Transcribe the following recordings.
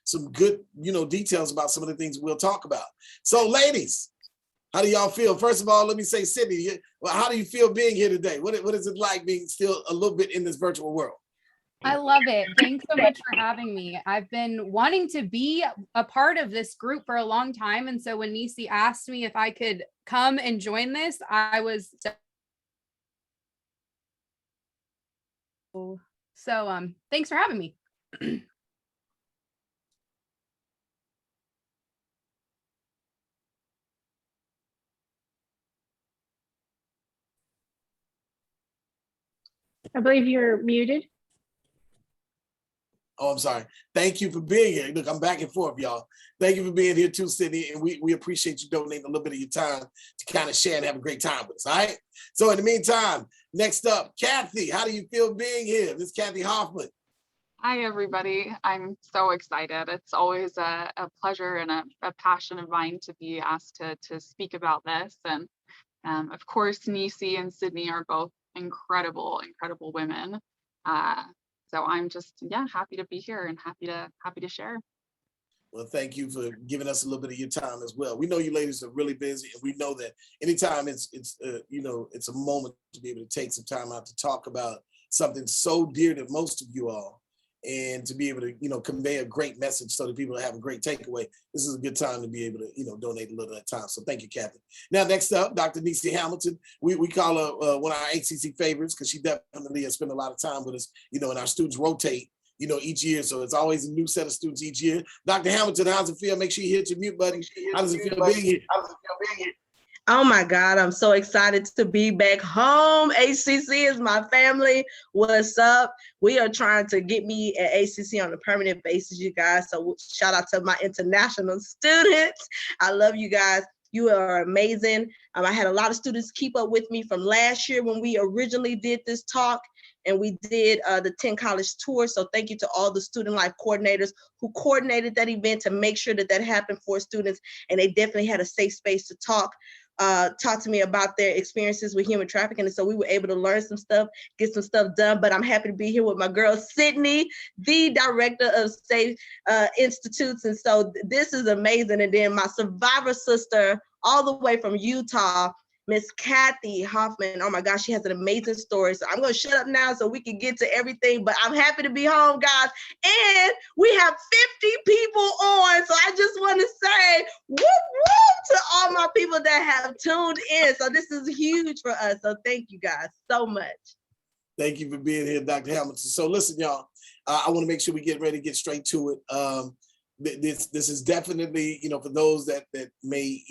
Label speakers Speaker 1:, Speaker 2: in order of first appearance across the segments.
Speaker 1: some good, details about some of the things we'll talk about. So ladies, how do y'all feel? First of all, let me say, Sydney, how do you feel being here today? What is it like being still a little bit in this virtual world?
Speaker 2: I love it. Thanks so much for having me. I've been wanting to be a part of this group for a long time. And so when Nisi asked me if I could come and join this, I was so thanks for having me.
Speaker 3: I believe you're muted.
Speaker 1: Oh, I'm sorry. Thank you for being here. Look, I'm back and forth, y'all. Thank you for being here too, Sydney. And we appreciate you donating a little bit of your time to kind of share and have a great time with us, all right? So in the meantime, next up, Kathy, how do you feel being here? This is Kathy Hoffman.
Speaker 4: Hi, everybody. I'm so excited. It's always a pleasure and a passion of mine to be asked to speak about this. And of course, Nisi and Sydney are both incredible women. So I'm just, happy to be here and happy to share.
Speaker 1: Well, thank you for giving us a little bit of your time as well. We know you ladies are really busy, and we know that anytime it's a moment to be able to take some time out to talk about something so dear to most of you all, and to be able to, convey a great message so that people have a great takeaway. This is a good time to be able to, donate a little of that time. So thank you, Kathy. Now, next up, Dr. Nisi Hamilton. We call her one of our HCC favorites because she definitely has spent a lot of time with us, and our students rotate, each year. So it's always a new set of students each year. Dr. Hamilton, how's it feel? Make sure you hit your mute button. How does it feel being here?
Speaker 5: Oh my God, I'm so excited to be back home. HCC is my family. What's up? We are trying to get me at HCC on a permanent basis, you guys. So shout out to my international students. I love you guys. You are amazing. I had a lot of students keep up with me from last year when we originally did this talk, and we did the 10 college tour. So thank you to all the student life coordinators who coordinated that event to make sure that happened for students. And they definitely had a safe space to talk to me about their experiences with human trafficking. And so we were able to learn some stuff, get some stuff done. But I'm happy to be here with my girl, Sydney, the director of Safe Institutes. And so this is amazing. And then my survivor sister, all the way from Utah, Miss Kathy Hoffman. Oh my gosh, she has an amazing story. So I'm going to shut up now so we can get to everything, but I'm happy to be home, guys. And we have 50 people on. So I just want to say whoop, whoop to all my people that have tuned in. So this is huge for us. So thank you guys so much.
Speaker 1: Thank you for being here, Dr. Hamilton. So listen, y'all, I want to make sure we get ready to get straight to it. This is definitely, for those that may,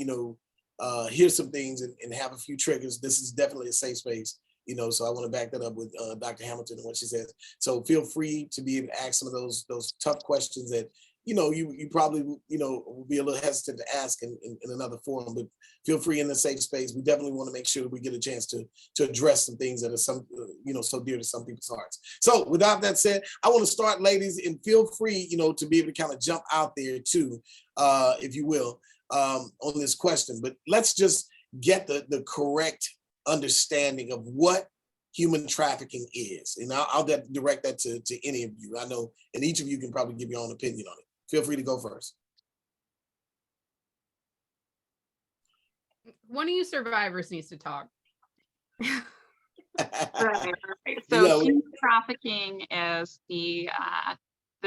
Speaker 1: hear some things and have a few triggers. This is definitely a safe space, so I want to back that up with Dr. Hamilton and what she says. So feel free to be able to ask some of those tough questions that, you probably, will be a little hesitant to ask in another forum, but feel free in the safe space. We definitely want to make sure that we get a chance to address some things that are so dear to some people's hearts. So without that said, I want to start, ladies, and feel free, to be able to kind of jump out there too, if you will, on this question. But let's just get the correct understanding of what human trafficking is. And I'll direct that to any of you. I know, and each of you can probably give your own opinion on it. Feel free to go first.
Speaker 2: One of you survivors needs to talk.
Speaker 4: Right. So human trafficking is the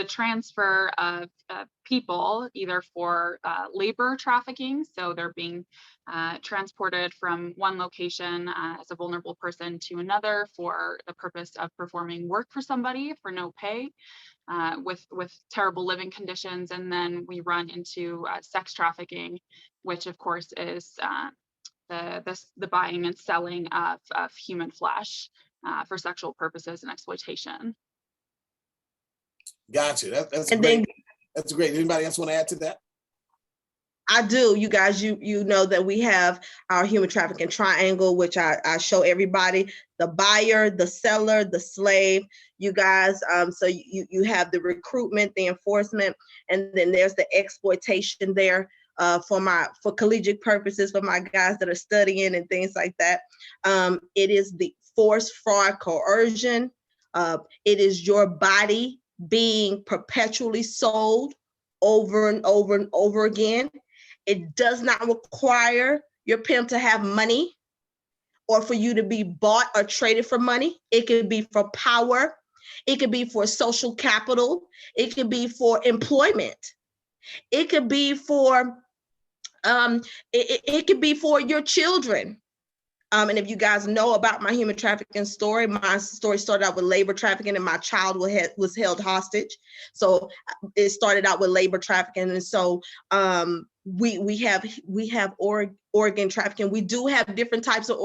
Speaker 4: transfer of people either for labor trafficking, so they're being transported from one location as a vulnerable person to another for the purpose of performing work for somebody for no pay, with terrible living conditions. And then we run into sex trafficking, which of course is the buying and selling of human flesh for sexual purposes and exploitation.
Speaker 1: Gotcha. That's great. That's great. Anybody else want to add to that?
Speaker 5: I do. You guys, you know that we have our human trafficking triangle, which I show everybody: the buyer, the seller, the slave. You guys, so you have the recruitment, the enforcement, and then there's the exploitation there for collegiate purposes for my guys that are studying and things like that. It is the force, fraud, coercion. It is your body being perpetually sold over and over and over again. It does not require your pimp to have money or for you to be bought or traded for money. It could be for power. It could be for social capital. It could be for employment. It could be for it could be for your children. And if you guys know about my human trafficking story, my story started out with labor trafficking, and my child was held hostage. So it started out with labor trafficking, and so we have organ trafficking. We do have different types of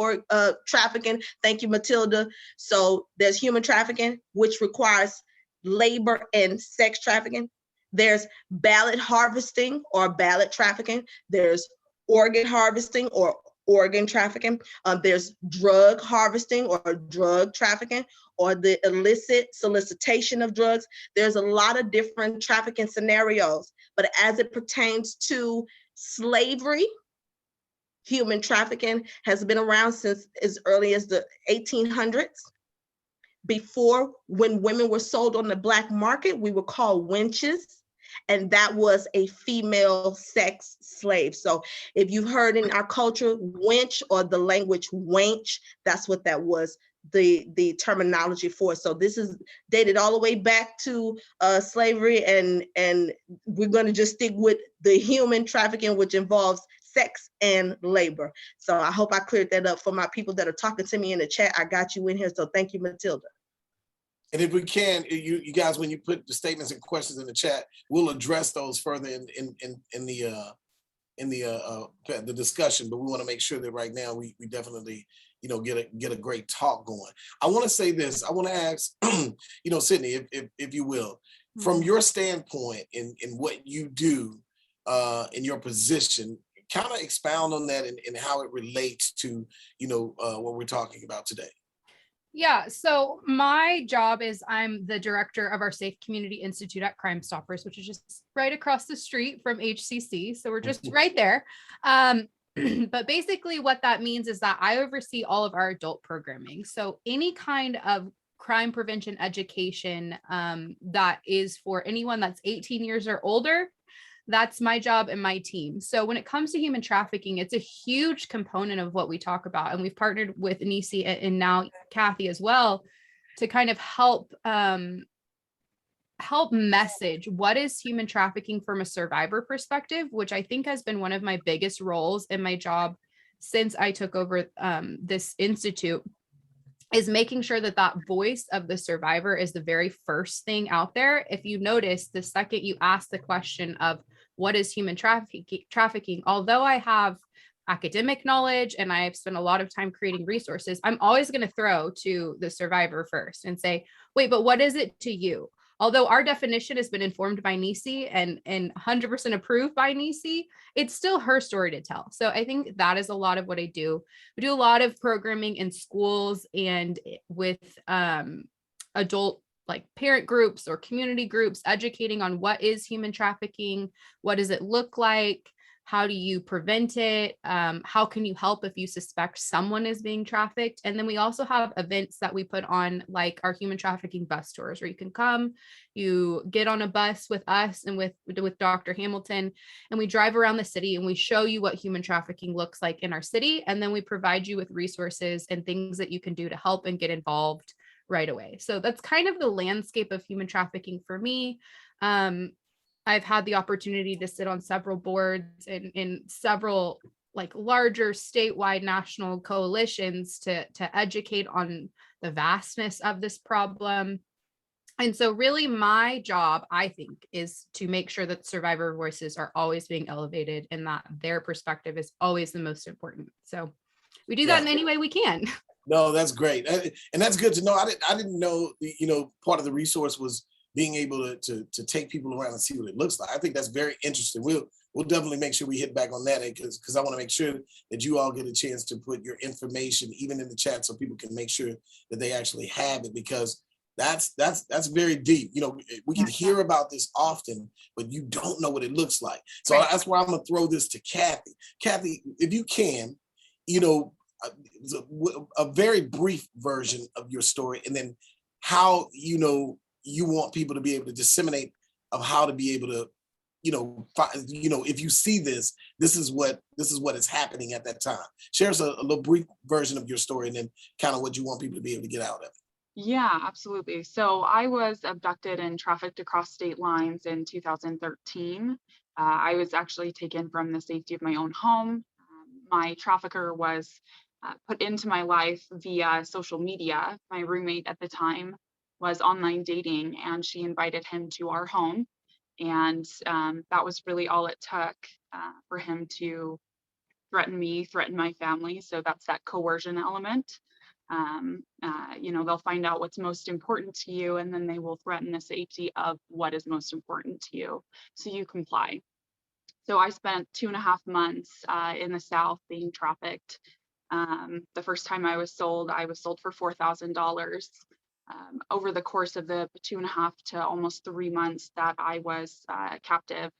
Speaker 5: trafficking. Thank you, Matilda. So there's human trafficking, which requires labor and sex trafficking. There's ballot harvesting or ballot trafficking. There's organ harvesting or organ trafficking. There's drug harvesting or drug trafficking, or the illicit solicitation of drugs. There's a lot of different trafficking scenarios, but as it pertains to slavery, human trafficking has been around since as early as the 1800s. Before, when women were sold on the black market, we were called wenches, and that was a female sex slave. So if you've heard in our culture, wench, or the language wench, that's what that was, the terminology for. So this is dated all the way back to slavery, and we're going to just stick with the human trafficking, which involves sex and labor. So I hope I cleared that up for my people that are talking to me in the chat. I got you in here, so thank you, Matilda.
Speaker 1: And if we can, you guys, when you put the statements and questions in the chat, we'll address those further in the discussion. But we want to make sure that right now we definitely, get a great talk going. I want to say this. I want to ask, Sydney, if you will, from your standpoint in what you do in your position, kind of expound on that and how it relates to what we're talking about today.
Speaker 2: Yeah, so my job is I'm the director of our Safe Community Institute at Crime Stoppers, which is just right across the street from HCC. So we're just right there. But basically what that means is that I oversee all of our adult programming. So any kind of crime prevention education that is for anyone that's 18 years or older, that's my job and my team. So when it comes to human trafficking, it's a huge component of what we talk about. And we've partnered with Nisi and now Kathy as well to kind of help message what is human trafficking from a survivor perspective, which I think has been one of my biggest roles in my job since I took over this institute, is making sure that that voice of the survivor is the very first thing out there. If you notice, the second you ask the question of what is human trafficking, although I have academic knowledge and I've spent a lot of time creating resources, I'm always going to throw to the survivor first and say, wait, but what is it to you? Although our definition has been informed by Nisi and 100% approved by Nisi, it's still her story to tell. So I think that is a lot of what I do. We do a lot of programming in schools and with adult like parent groups or community groups, educating on what is human trafficking, what does it look like, how do you prevent it, how can you help if you suspect someone is being trafficked. And then we also have events that we put on, like our human trafficking bus tours, where you can come, you get on a bus with us and with Dr. Hamilton, and we drive around the city and we show you what human trafficking looks like in our city. And then we provide you with resources and things that you can do to help and get involved right away. So that's kind of the landscape of human trafficking for me. I've had the opportunity to sit on several boards in several like larger statewide national coalitions to educate on the vastness of this problem. And so really my job, I think, is to make sure that survivor voices are always being elevated and that their perspective is always the most important. So we do that in any way we can.
Speaker 1: No, that's great. And that's good to know. I didn't know, part of the resource was being able to take people around and see what it looks like. I think that's very interesting. We'll definitely make sure we hit back on that because I want to make sure that you all get a chance to put your information even in the chat so people can make sure that they actually have it, because that's very deep. We can hear about this often, but you don't know what it looks like. So that's why I'm gonna throw this to Kathy. Kathy, if you can, a very brief version of your story, and then how you want people to be able to disseminate of how to be able to, if you see this, this is what is happening at that time. Share us a little brief version of your story, and then kind of what you want people to be able to get out of it.
Speaker 4: Yeah, absolutely. So I was abducted and trafficked across state lines in 2013. I was actually taken from the safety of my own home. My trafficker was put into my life via social media. My roommate at the time was online dating, and she invited him to our home. And that was really all it took for him to threaten me, threaten my family. So that's that coercion element. They'll find out what's most important to you, and then they will threaten the safety of what is most important to you. So you comply. So I spent 2.5 months in the South being trafficked. The first time I was sold for $4,000. Over the course of the 2.5 to almost 3 months that I was captive,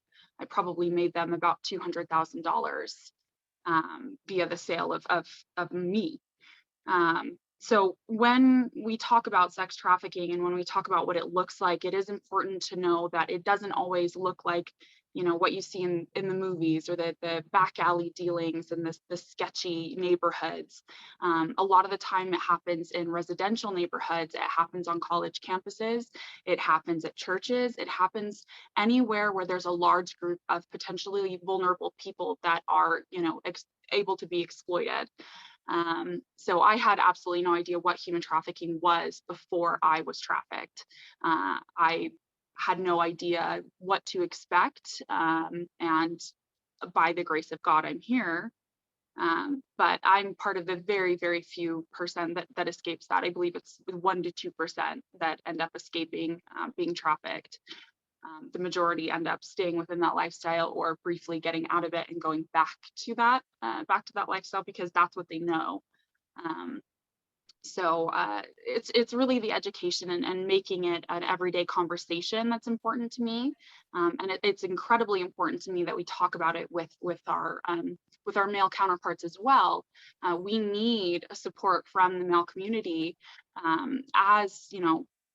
Speaker 4: I probably made them about $200,000 via the sale of me. So when we talk about sex trafficking and when we talk about what it looks like, it is important to know that it doesn't always look like, what you see in the movies, or the back alley dealings and the sketchy neighborhoods. A lot of the time it happens in residential neighborhoods. It happens on college campuses. It happens at churches. It happens anywhere where there's a large group of potentially vulnerable people that are, able to be exploited. So I had absolutely no idea what human trafficking was before I was trafficked. I had no idea what to expect. And by the grace of God, I'm here. But I'm part of the very, very few percent that escapes that. I believe it's 1 to 2% that end up escaping being trafficked. The majority end up staying within that lifestyle or briefly getting out of it and going back to that lifestyle because that's what they know. So it's really the education and making it an everyday conversation that's important to me. And it's incredibly important to me that we talk about it with our male counterparts as well. We need support from the male community as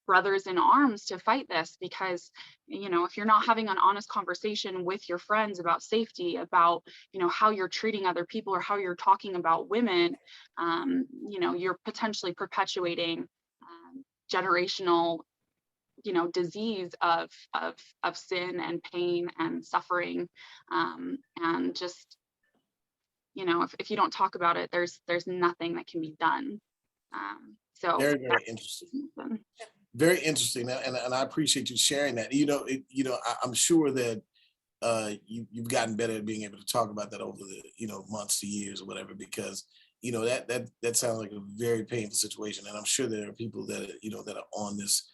Speaker 4: brothers in arms to fight this, because if you're not having an honest conversation with your friends about safety, about how you're treating other people or how you're talking about women, you're potentially perpetuating generational disease of sin and pain and suffering, and just if you don't talk about it, there's nothing that can be done. So
Speaker 1: very, very interesting. Very interesting, and I appreciate you sharing that. I'm sure that you've gotten better at being able to talk about that over the months to years or whatever, because that sounds like a very painful situation, and I'm sure there are people that that are on this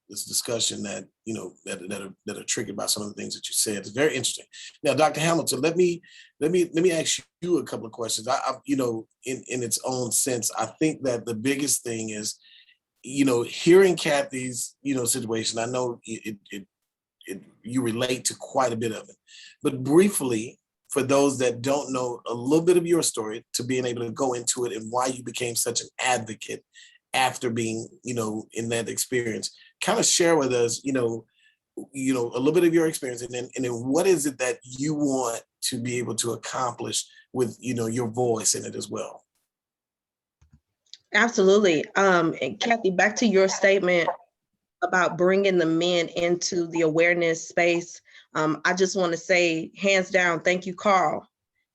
Speaker 1: discussion that that are triggered by some of the things that you said. It's very interesting. Now, Dr. Hamilton, let me ask you a couple of questions. In its own sense, I think that the biggest thing is, hearing Kathy's, situation. I know you relate to quite a bit of it, but briefly, for those that don't know a little bit of your story, to being able to go into it and why you became such an advocate after being, in that experience, kind of share with us, a little bit of your experience, and then what is it that you want to be able to accomplish with, your voice in it as well.
Speaker 5: Absolutely. And Kathy, back to your statement about bringing the men into the awareness space. I just want to say, hands down, thank you, Carl,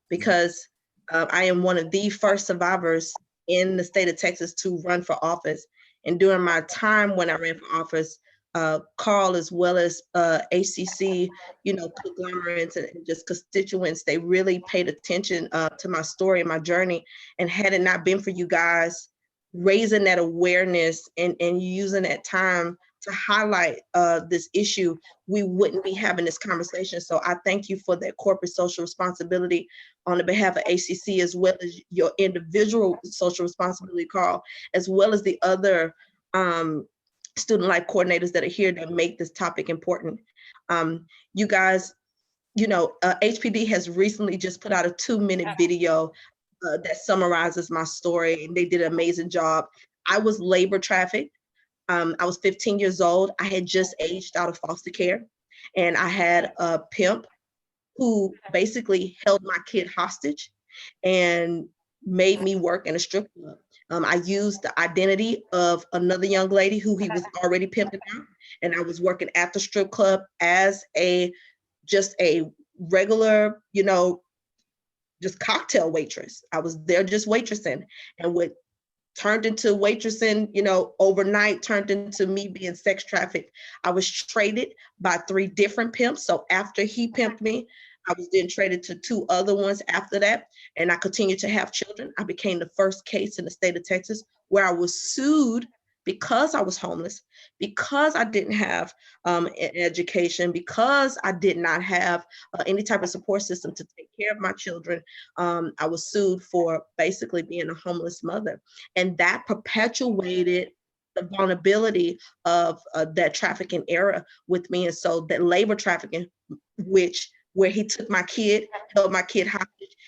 Speaker 5: because I am one of the first survivors in the state of Texas to run for office. And during my time when I ran for office, Carl, as well as ACC, conglomerates and just constituents, they really paid attention to my story and my journey. And had it not been for you guys raising that awareness and using that time to highlight this issue, we wouldn't be having this conversation. So I thank you for that corporate social responsibility on the behalf of ACC, as well as your individual social responsibility, Carl, as well as the other student life coordinators that are here that make this topic important. You guys, HPD has recently just put out a 2-minute video that summarizes my story, and they did an amazing job. I was labor trafficked. I was 15 years old. I had just aged out of foster care, and I had a pimp who basically held my kid hostage and made me work in a strip club. I used the identity of another young lady who he was already pimping out, and I was working at the strip club as just a regular, just cocktail waitress. I was there just waitressing, and what turned into waitressing, overnight turned into me being sex trafficked. I was traded by 3 different pimps. So after he pimped me, I was then traded to 2 other ones after that. And I continued to have children. I became the first case in the state of Texas where I was sued because I was homeless, because I didn't have an education, because I did not have any type of support system to take care of my children. I was sued for basically being a homeless mother. And that perpetuated the vulnerability of that trafficking era with me. And so that labor trafficking, where he took my kid, held my kid hostage,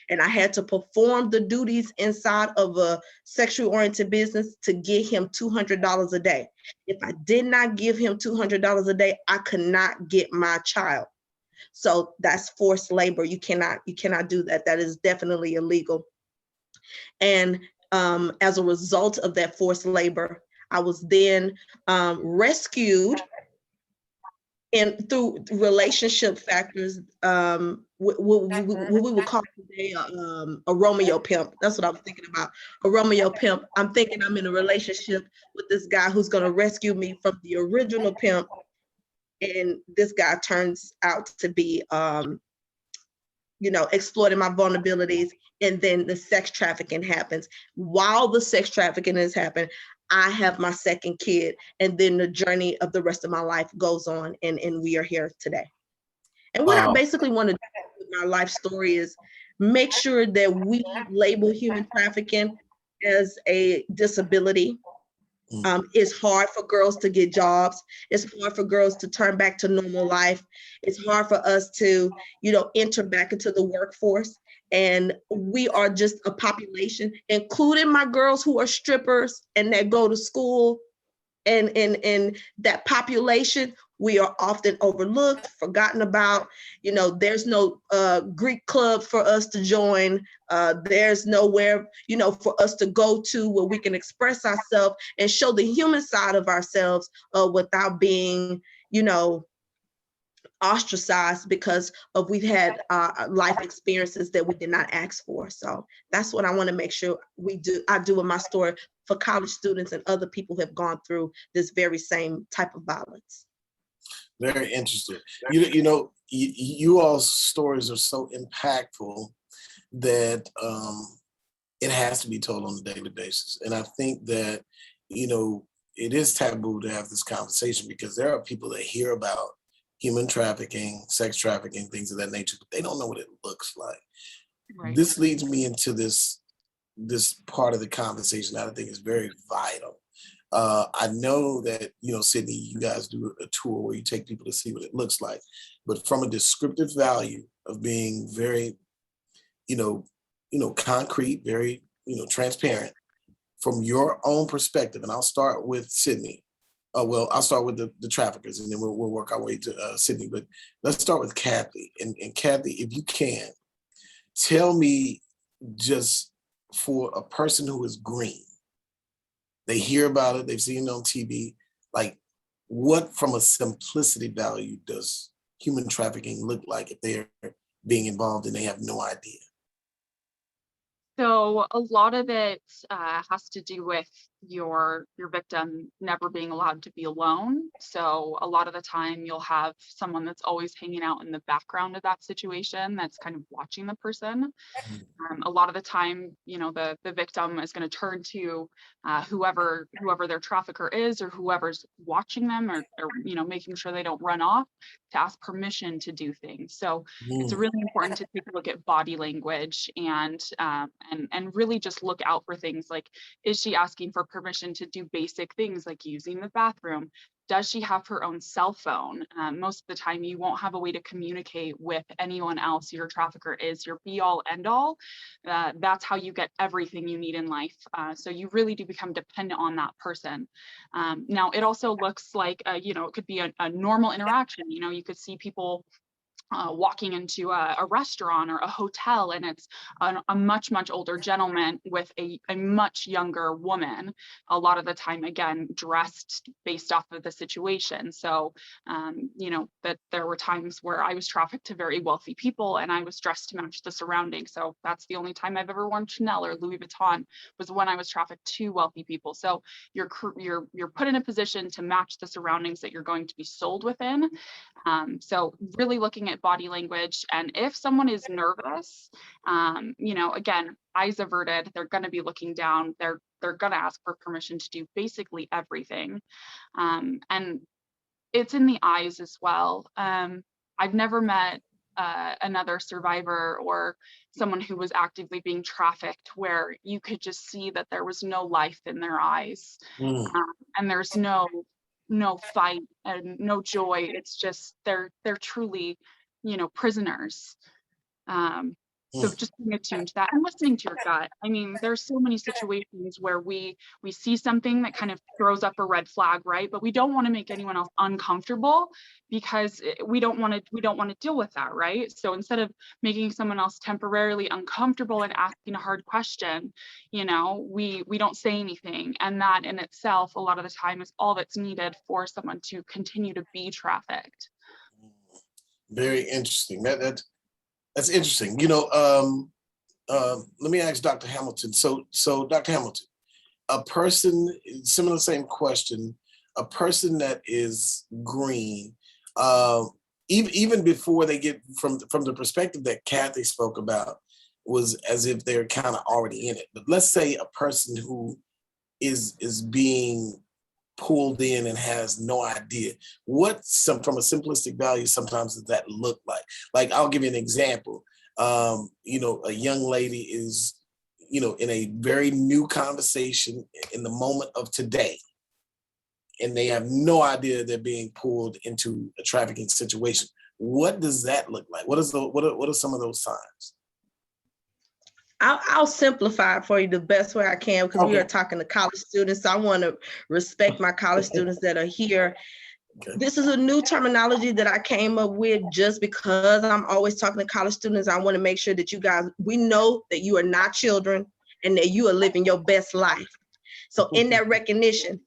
Speaker 5: and I had to perform the duties inside of a sexually oriented business to get him $200 a day. If I did not give him $200 a day, I could not get my child. So that's forced labor. You cannot do that. That is definitely illegal. And as a result of that forced labor, I was then rescued and through relationship factors, what we would call today a Romeo pimp. That's what I was thinking about, a Romeo pimp. I'm thinking I'm in a relationship with this guy who's going to rescue me from the original pimp, and this guy turns out to be, exploiting my vulnerabilities, and then the sex trafficking happens. While the sex trafficking is happening, I have my second kid, and then the journey of the rest of my life goes on, and we are here today. And what I basically want to do with my life story is make sure that we label human trafficking as a disability. It's hard for girls to get jobs. It's hard for girls to turn back to normal life. It's hard for us to, enter back into the workforce. And we are just a population, including my girls who are strippers and that go to school. And that population, we are often overlooked, forgotten about. There's no Greek club for us to join. There's nowhere, for us to go to where we can express ourselves and show the human side of ourselves without being, ostracized because of we've had life experiences that we did not ask for. So that's what I want to make sure I do in my story for college students and other people who have gone through this very same type of violence.
Speaker 1: Very interesting. You all's stories are so impactful that it has to be told on a daily basis. And I think that, it is taboo to have this conversation because there are people that hear about human trafficking, sex trafficking, things of that nature, but they don't know what it looks like. Right. This leads me into this part of the conversation that I think is very vital. I know that, Sydney, you guys do a tour where you take people to see what it looks like, but from a descriptive value of being very, concrete, very, transparent, from your own perspective, and I'll start with Sydney. I'll start with the traffickers, and then we'll work our way to Sydney. But let's start with Kathy. And Kathy, if you can, tell me, just for a person who is green, they hear about it, they've seen it on TV, like what from a simplicity value does human trafficking look like if they're being involved and they have no idea?
Speaker 4: So a lot of it has to do with your victim never being allowed to be alone. So a lot of the time you'll have someone that's always hanging out in the background of that situation that's kind of watching the person. A lot of the time, the victim is going to turn to whoever their trafficker is or whoever's watching them or making sure they don't run off to ask permission to do things. So it's really important to take a look at body language and really just look out for things like, is she asking for permission to do basic things like using the bathroom? does she have her own cell phone? Most of the time you won't have a way to communicate with anyone else. Your trafficker is your be all end all. That's how you get everything you need in life. So you really do become dependent on that person. Now it also looks like, you know, it could be a normal interaction. You know, you could see people walking into a restaurant or a hotel, and it's a much older gentleman with a much younger woman, a lot of the time, again, dressed based off of the situation. So you know, that there were times where I was trafficked to very wealthy people and I was dressed to match the surroundings. So that's the only time I've ever worn Chanel or Louis Vuitton, was when I was trafficked to wealthy people. So you're put in a position to match the surroundings that you're going to be sold within. So really looking at body language, and if someone is nervous, you know, again, eyes averted, they're going to be looking down, they're going to ask for permission to do basically everything. And it's in the eyes as well. I've never met another survivor or someone who was actively being trafficked where you could just see that there was no life in their eyes. And there's no fight and no joy. It's just they're truly, you know, prisoners. So just being attuned to that and listening to your gut. I mean, there's so many situations where we see something that kind of throws up a red flag, right? But we don't want to make anyone else uncomfortable, because we don't want to deal with that, right? So instead of making someone else temporarily uncomfortable and asking a hard question, you know, we don't say anything, and that in itself, a lot of the time, is all that's needed for someone to continue to be trafficked.
Speaker 1: Very interesting. That's interesting. You know, let me ask Dr. Hamilton. So Dr. Hamilton, a person, similar same question, a person that is green, even before they get from the perspective that Kathy spoke about, was as if they're kind of already in it. But let's say a person who is being pulled in and has no idea from a simplistic value, sometimes does that look like? Like, I'll give you an example. You know, a young lady is, you know, in a very new conversation in the moment of today, and they have no idea they're being pulled into a trafficking situation. What does that look like? What are some of those signs?
Speaker 5: I'll simplify it for you the best way I can, because we are talking to college students. So I want to respect my college students that are here. Okay. This is a new terminology that I came up with just because I'm always talking to college students. I want to make sure that you guys, we know that you are not children and that you are living your best life. So in that recognition,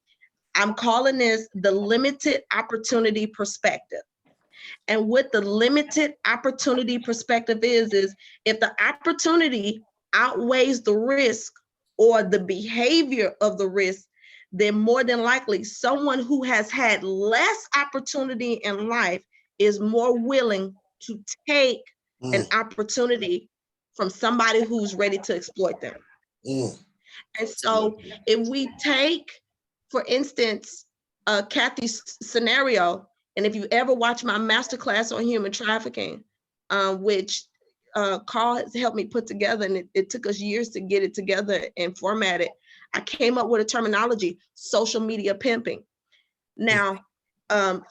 Speaker 5: I'm calling this the limited opportunity perspective. And what the limited opportunity perspective is if the opportunity outweighs the risk or the behavior of the risk, then more than likely someone who has had less opportunity in life is more willing to take an opportunity from somebody who's ready to exploit them. And so if we take, for instance, Kathy's scenario, and if you ever watch my masterclass on human trafficking, which Carl has helped me put together, and it took us years to get it together and format it, I came up with a terminology, social media pimping. Now,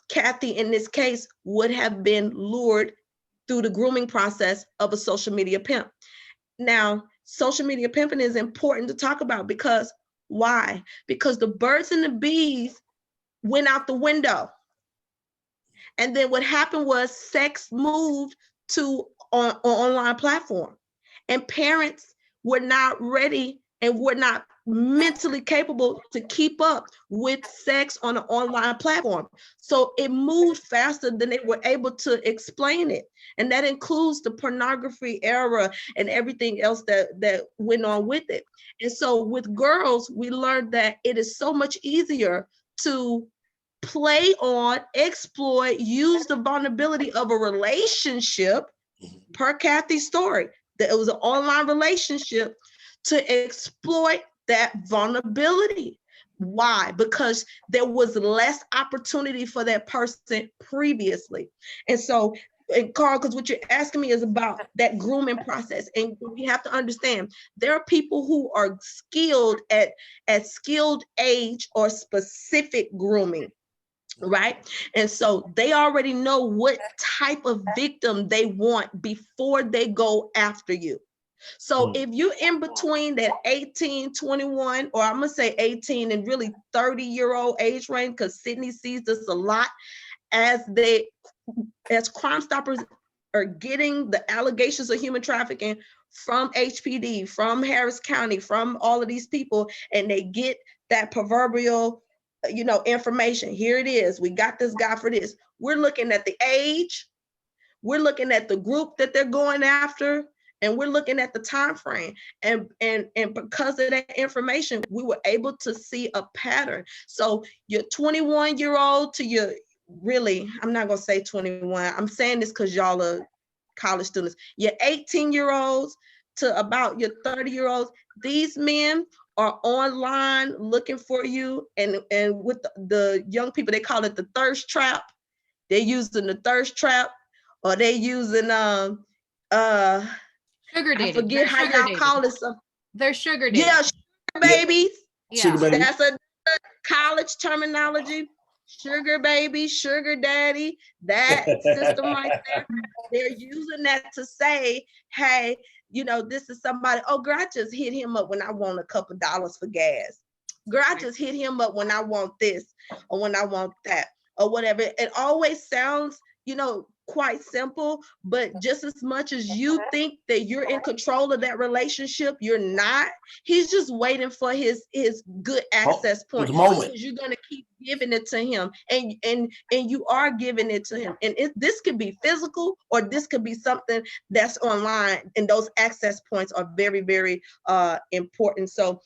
Speaker 5: Kathy, in this case, would have been lured through the grooming process of a social media pimp. Now, social media pimping is important to talk about because why? Because the birds and the bees went out the window. And then what happened was sex moved to on online platform, and parents were not ready and were not mentally capable to keep up with sex on an online platform. So it moved faster than they were able to explain it. And that includes the pornography era and everything else that went on with it. And so with girls, we learned that it is so much easier to play on, exploit, use the vulnerability of a relationship, per Kathy's story, that it was an online relationship, to exploit that vulnerability. Why? Because there was less opportunity for that person previously. And so, and Carl, because what you're asking me is about that grooming process. And we have to understand, there are people who are skilled at skilled age or specific grooming. right? And so they already know what type of victim they want before they go after you. So if you're in between that 18, 21, or I'm gonna say 18 and really 30-year-old age range, because Sydney sees this a lot as Crime Stoppers are getting the allegations of human trafficking from HPD, from Harris County, from all of these people, and they get that proverbial, information. Here it is. We got this guy for this. We're looking at the age, we're looking at the group that they're going after, and we're looking at the time frame. And because of that information, we were able to see a pattern. So your 21-year-old to your, really, I'm not gonna say 21. I'm saying this because y'all are college students. Your 18-year-olds to about your 30-year-olds, these men are online looking for you. And with the young people, they call it the thirst trap. They're using the thirst trap, or they using
Speaker 2: sugar dating.
Speaker 5: I forget how y'all call it.
Speaker 2: They're sugar dating.
Speaker 5: Yeah, sugar babies.
Speaker 2: Yeah.
Speaker 5: That's a college terminology. Sugar baby, sugar daddy, that system right there. They're using that to say, hey, this is somebody, oh, girl, I just hit him up when I want a couple dollars for gas. Girl, I just hit him up when I want this or when I want that or whatever. It always sounds, quite simple, but just as much as you think that you're in control of that relationship, you're not. He's just waiting for his good access point. Because you're gonna keep giving it to him, and you are giving it to him. And this could be physical, or this could be something that's online. And those access points are very, very important. So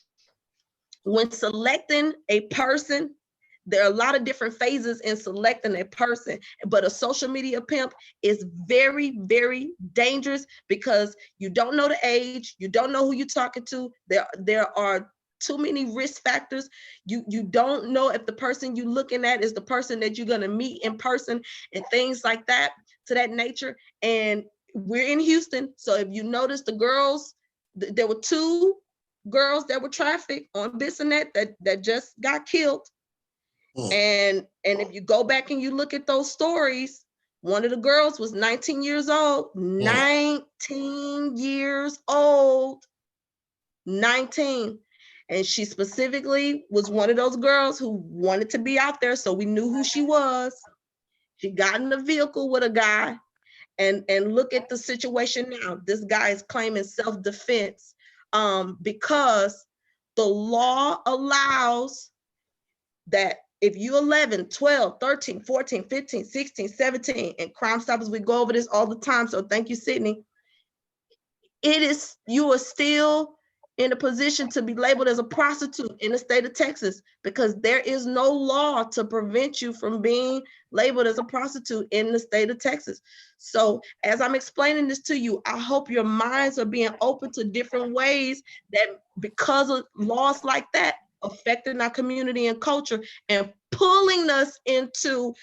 Speaker 5: when selecting a person, there are a lot of different phases in selecting a person, but a social media pimp is very, very dangerous because you don't know the age, you don't know who you're talking to. There are too many risk factors. You don't know if the person you're looking at is the person that you're gonna meet in person and things like that, to that nature. And we're in Houston, so if you notice the girls, there were 2 girls that were trafficked on Bissonnette that just got killed. And if you go back and you look at those stories, one of the girls was 19 years old, 19 years old, 19. And she specifically was one of those girls who wanted to be out there. So we knew who she was. She got in the vehicle with a guy, and look at the situation now. This guy is claiming self-defense because the law allows that if you 11, 12, 13, 14, 15, 16, 17, and Crime Stoppers, we go over this all the time. So thank you, Sydney. You are still in a position to be labeled as a prostitute in the state of Texas, because there is no law to prevent you from being labeled as a prostitute in the state of Texas. So as I'm explaining this to you, I hope your minds are being open to different ways that, because of laws like that, affecting our community and culture and pulling us into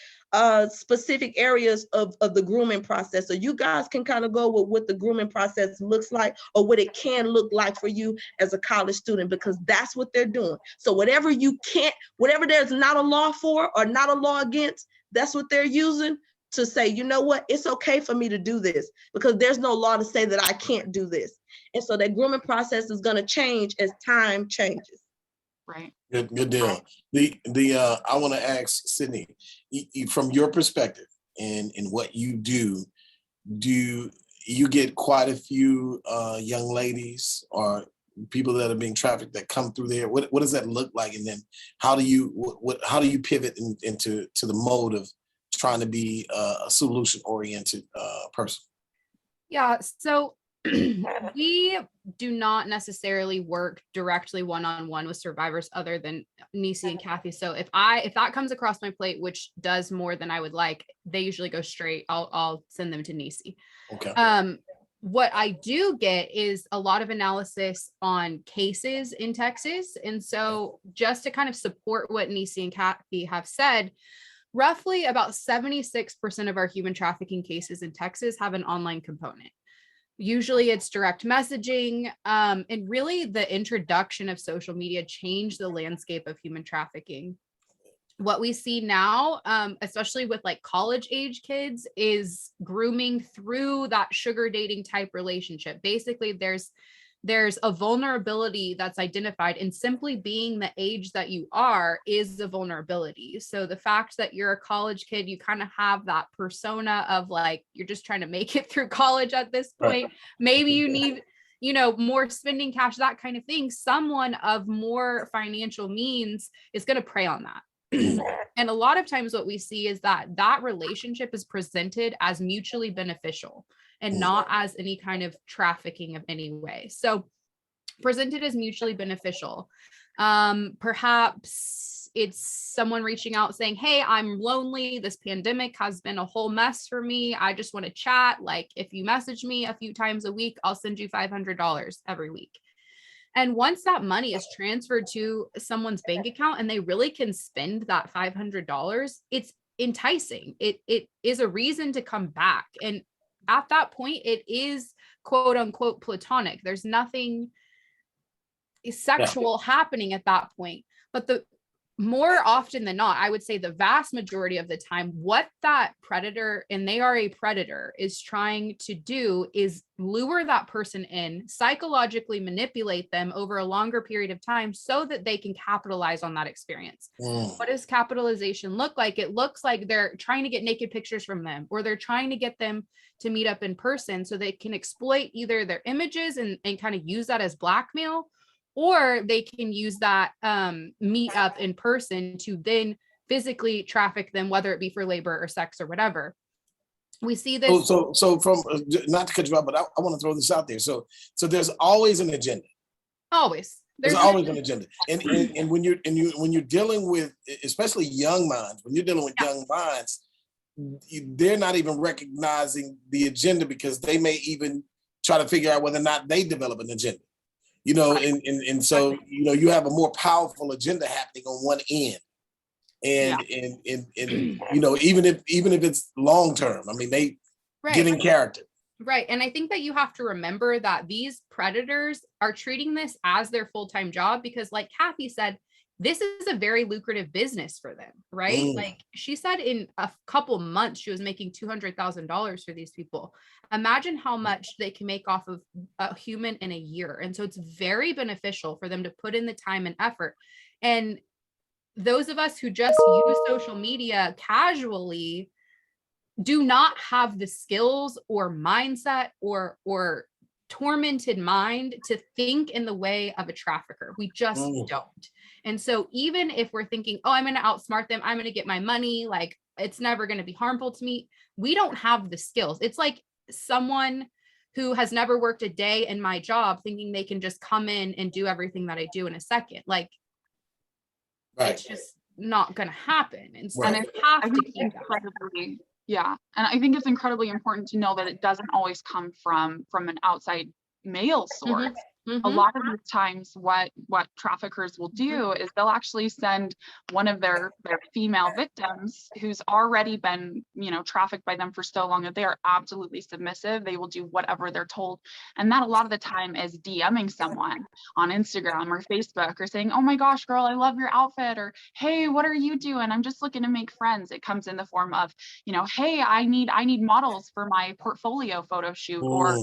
Speaker 5: specific areas of the grooming process. So you guys can kind of go with what the grooming process looks like, or what it can look like for you as a college student, because that's what they're doing. So whatever there's not a law for or not a law against, that's what they're using to say, you know what, it's okay for me to do this, because there's no law to say that I can't do this. And so that grooming process is going to change as time changes.
Speaker 4: Right.
Speaker 1: Good deal. I want to ask Sydney, from your perspective and what you do you get quite a few young ladies or people that are being trafficked that come through there? What does that look like? And then how do you pivot into the mode of trying to be a solution oriented person?
Speaker 2: Yeah, so we do not necessarily work directly one-on-one with survivors other than Nisi and Kathy. So if that comes across my plate, which does more than I would like, they usually go straight. I'll send them to Nisi.
Speaker 1: Okay.
Speaker 2: What I do get is a lot of analysis on cases in Texas. And so just to kind of support what Nisi and Kathy have said, roughly about 76% of our human trafficking cases in Texas have an online component. Usually it's direct messaging, and really the introduction of social media changed the landscape of human trafficking. what we see now, especially with like college age kids, is grooming through that sugar dating type relationship. Basically, there's a vulnerability that's identified, and simply being the age that you are is the vulnerability. So the fact that you're a college kid, you kind of have that persona of like, you're just trying to make it through college at this point. Maybe you need, more spending cash, that kind of thing. Someone of more financial means is going to prey on that. And a lot of times what we see is that relationship is presented as mutually beneficial and not as any kind of trafficking of any way. So presented as mutually beneficial. Perhaps it's someone reaching out saying, hey, I'm lonely. This pandemic has been a whole mess for me. I just want to chat. Like, if you message me a few times a week, I'll send you $500 every week. And once that money is transferred to someone's bank account and they really can spend that $500, it's enticing. It is a reason to come back. And at that point, it is quote unquote platonic. There's nothing sexual happening at that point. But the more often than not, I would say the vast majority of the time, what that predator, and they are a predator, is trying to do is lure that person in, psychologically manipulate them over a longer period of time so that they can capitalize on that experience. What does capitalization look like? It looks like they're trying to get naked pictures from them, or they're trying to get them to meet up in person so they can exploit either their images and kind of use that as blackmail, or they can use that meet up in person to then physically traffic them, whether it be for labor or sex or whatever. We see this.
Speaker 1: So from, not to cut you off, but I want to throw this out there. So there's always an agenda.
Speaker 2: Always.
Speaker 1: There's always an agenda. And when you're dealing with, especially young minds, when you're dealing with young minds, they're not even recognizing the agenda, because they may even try to figure out whether or not they develop an agenda. And so, you have a more powerful agenda happening on one end. And even if it's long term, I mean, they get in character.
Speaker 2: Right. And I think that you have to remember that these predators are treating this as their full-time job, because like Kathy said, this is a very lucrative business for them, right? Like she said, in a couple months, she was making $200,000 for these people. Imagine how much they can make off of a human in a year. And so it's very beneficial for them to put in the time and effort. And those of us who just use social media casually do not have the skills or mindset or tormented mind to think in the way of a trafficker. We just don't. And so even if we're thinking, oh, I'm going to outsmart them, I'm going to get my money, like it's never going to be harmful to me, we don't have the skills. It's like someone who has never worked a day in my job thinking they can just come in and do everything that I do in a second. Like, it's just not going to happen. And so
Speaker 4: and I think it's incredibly, and I think it's incredibly important to know that it doesn't always come from an outside male source. A lot of the times what traffickers will do is they'll actually send one of their female victims who's already been, trafficked by them for so long that they are absolutely submissive. They will do whatever they're told. And that a lot of the time is DMing someone on Instagram or Facebook or saying, oh my gosh, girl, I love your outfit, or hey, what are you doing? I'm just looking to make friends. It comes in the form of, hey, I need models for my portfolio photo shoot, or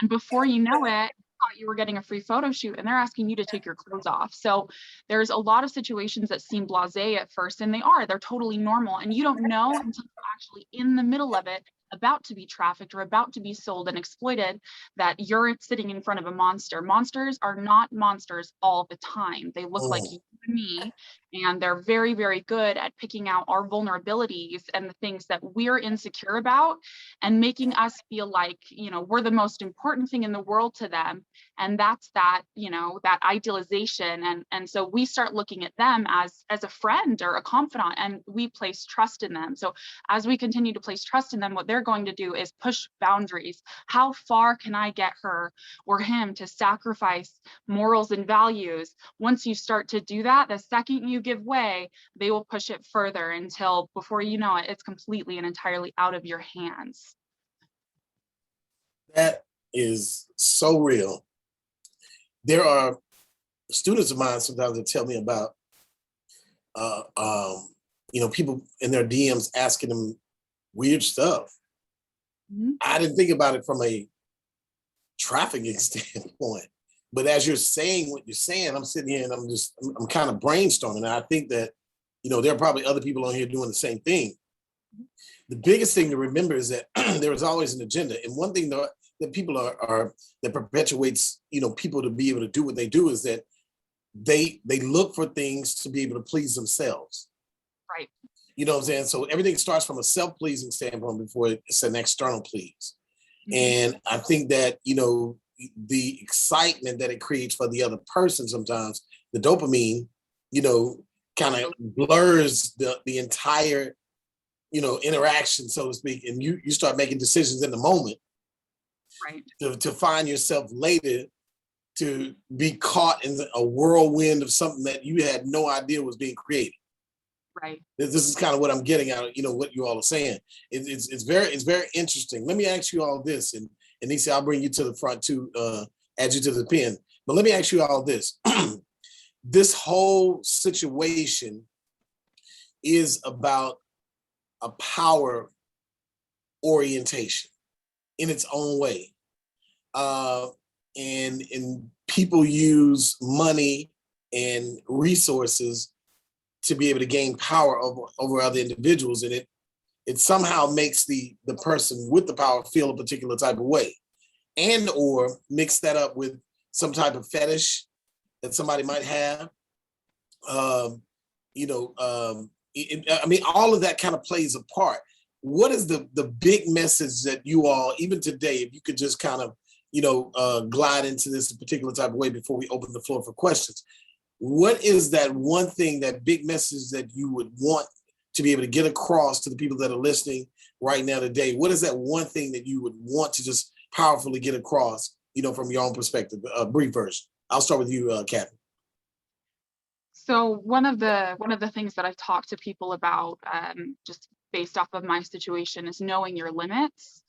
Speaker 4: and before you know it, you were getting a free photo shoot and they're asking you to take your clothes off. So there's a lot of situations that seem blasé at first, and they're totally normal. And you don't know until you're actually in the middle of it, about to be trafficked or about to be sold and exploited, that you're sitting in front of a monster. Monsters are not monsters all the time. They look like you and me, and they're very, very good at picking out our vulnerabilities and the things that we're insecure about and making us feel like, we're the most important thing in the world to them. And that's that, that idealization. And so we start looking at them as a friend or a confidant, and we place trust in them. So as we continue to place trust in them, what they're going to do is push boundaries. How far can I get her or him to sacrifice morals and values? Once you start to do that, the second you give way, they will push it further until before you know it, it's completely and entirely out of your hands.
Speaker 1: That is so real. There are students of mine sometimes that tell me about people in their DMs asking them weird stuff.
Speaker 2: Mhm.
Speaker 1: I didn't think about it from a trafficking standpoint, but as you're saying what you're saying, I'm sitting here and I'm kind of brainstorming. And I think that, there are probably other people on here doing the same thing. The biggest thing to remember is that there is always an agenda. And one thing that people are that perpetuates, people to be able to do what they do is that they look for things to be able to please themselves.
Speaker 4: Right.
Speaker 1: You know what I'm saying? So everything starts from a self-pleasing standpoint before it's an external please. Mm-hmm. And I think that, the excitement that it creates for the other person, sometimes the dopamine, kind of blurs the entire, interaction, so to speak. And you start making decisions in the moment.
Speaker 4: Right.
Speaker 1: To find yourself later to be caught in a whirlwind of something that you had no idea was being created.
Speaker 4: Right.
Speaker 1: This is kind of what I'm getting at, what you all are saying. It's very interesting. Let me ask you all this, and Nisi, I'll bring you to the front too, add you to the pen. But let me ask you all this. This whole situation is about a power orientation in its own way. And people use money and resources to be able to gain power over other individuals. And it somehow makes the person with the power feel a particular type of way, and or mix that up with some type of fetish that somebody might have. All of that kind of plays a part. What is the big message that you all, even today, if you could just kind of, glide into this particular type of way before we open the floor for questions? What is that one thing, that big message that you would want to be able to get across to the people that are listening right now today? What is that one thing that you would want to just powerfully get across, from your own perspective? A brief version. I'll start with you, Kathy.
Speaker 4: So one of the things that I've talked to people about, just based off of my situation, is knowing your limits.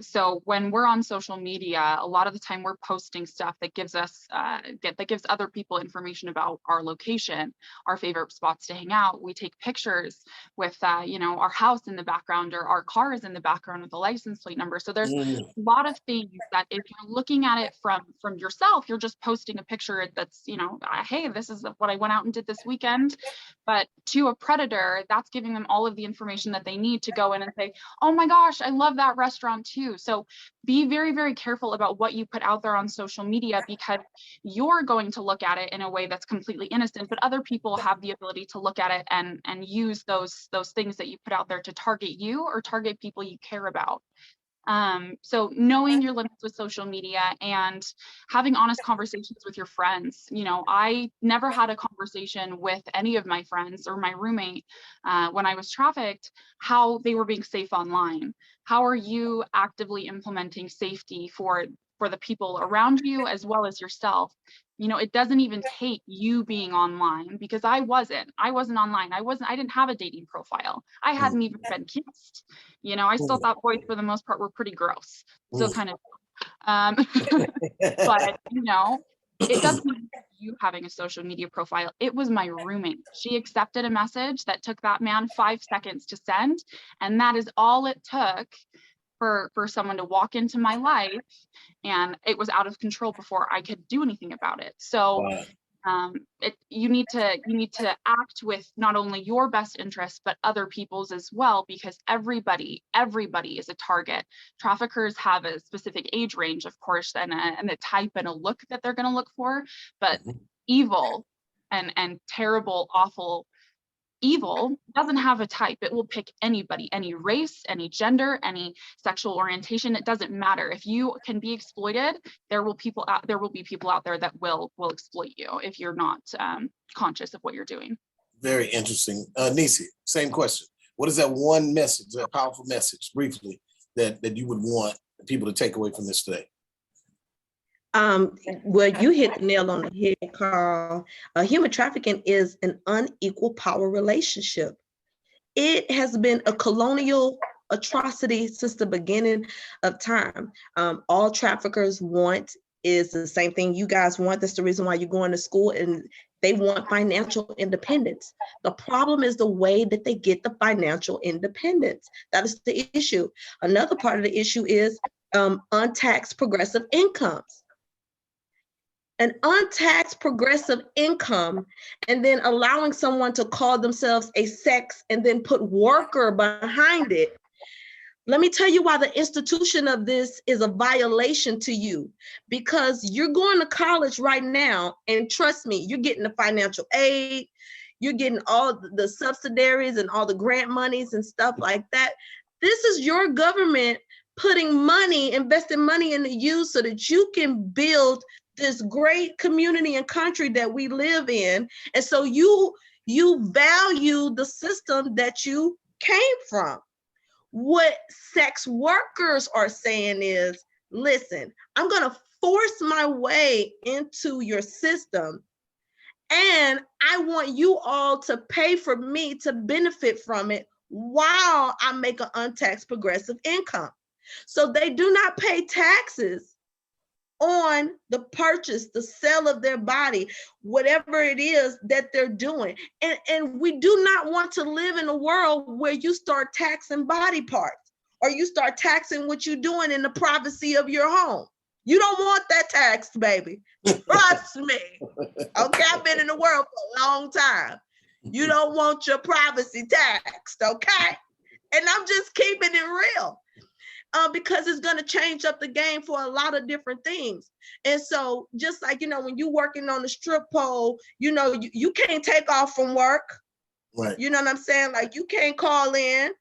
Speaker 4: So when we're on social media, a lot of the time we're posting stuff that gives us that gives other people information about our location, our favorite spots to hang out. We take pictures with our house in the background, or our car is in the background with a license plate number. So there's a lot of things that, if you're looking at it from yourself, you're just posting a picture that's, hey, this is what I went out and did this weekend. But to a predator, that's giving them all of the information that they need to go in and say, oh my gosh, I love that restaurant too. So be very, very careful about what you put out there on social media, because you're going to look at it in a way that's completely innocent, but other people have the ability to look at it and use those things that you put out there to target you or target people you care about. So knowing your limits with social media and having honest conversations with your friends. I never had a conversation with any of my friends or my roommate when I was trafficked, how they were being safe online. How are you actively implementing safety for the people around you as well as yourself? It doesn't even take you being online, because I wasn't online. I didn't have a dating profile. I hadn't even been kissed. I still thought boys for the most part were pretty gross. So kind of, but it doesn't mean you having a social media profile. It was my roommate. She accepted a message that took that man 5 seconds to send. And that is all it took for someone to walk into my life, and it was out of control before I could do anything about it. So wow. You need to act with not only your best interests, but other people's as well, because everybody is a target. Traffickers have a specific age range, of course, and a type and a look that they're going to look for, but evil and terrible, awful evil doesn't have a type. It will pick anybody, any race, any gender, any sexual orientation. It doesn't matter. If you can be exploited, there will be people out there that will exploit you if you're not conscious of what you're doing.
Speaker 1: Very interesting. Nisi, same question. What is that one message, that powerful message, briefly, that you would want people to take away from this today?
Speaker 5: Well, you hit the nail on the head, Carl. Human trafficking is an unequal power relationship. It has been a colonial atrocity since the beginning of time. All traffickers want is the same thing you guys want. That's the reason why you're going to school, and they want financial independence. The problem is the way that they get the financial independence. That is the issue. Another part of the issue is untaxed progressive incomes. An untaxed progressive income, and then allowing someone to call themselves a sex and then put worker behind it. Let me tell you why the institution of this is a violation to you, because you're going to college right now, and trust me, you're getting the financial aid, you're getting all the subsidiaries and all the grant monies and stuff like that. This is your government putting money, investing money into you so that you can build this great community and country that we live in. And so you value the system that you came from. What sex workers are saying is, listen, I'm going to force my way into your system, and I want you all to pay for me to benefit from it while I make an untaxed progressive income. So they do not pay taxes on the purchase, the sale of their body, whatever it is that they're doing. And we do not want to live in a world where you start taxing body parts, or you start taxing what you're doing in the privacy of your home. You don't want that taxed, baby. Trust me. Okay, I've been in the world for a long time. You don't want your privacy taxed, okay? And I'm just keeping it real. Because it's going to change up the game for a lot of different things. And so just like, when you're working on the strip pole, you can't take off from work.
Speaker 1: Right.
Speaker 5: You know what I'm saying? Like, you can't call in.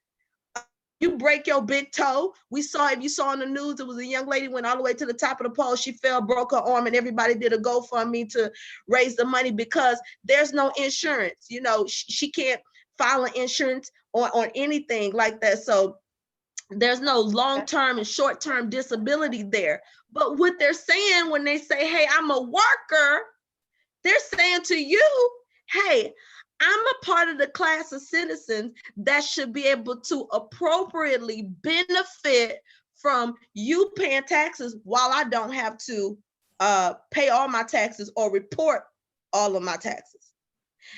Speaker 5: You break your big toe. If you saw on the news, it was a young lady went all the way to the top of the pole. She fell, broke her arm, and everybody did a GoFundMe to raise the money because there's no insurance. She can't file an insurance on anything like that. So there's no long-term and short-term disability there. But what they're saying when they say, hey, I'm a worker, they're saying to you, hey, I'm a part of the class of citizens that should be able to appropriately benefit from you paying taxes while I don't have to pay all my taxes or report all of my taxes.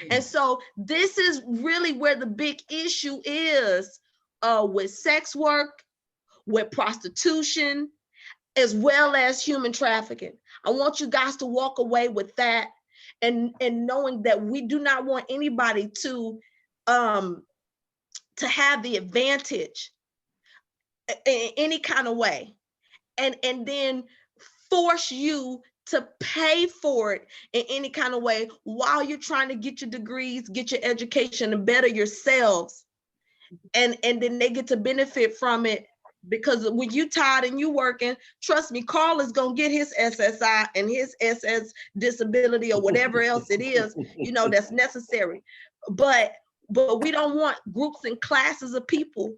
Speaker 5: And so this is really where the big issue is with sex work, with prostitution, as well as human trafficking. I want you guys to walk away with that and knowing that we do not want anybody to have the advantage in any kind of way, and then force you to pay for it in any kind of way while you're trying to get your degrees, get your education, and better yourselves. And then they get to benefit from it, because when you tired and you working, trust me, Carl is gonna get his SSI and his SS disability or whatever else it is, that's necessary. But we don't want groups and classes of people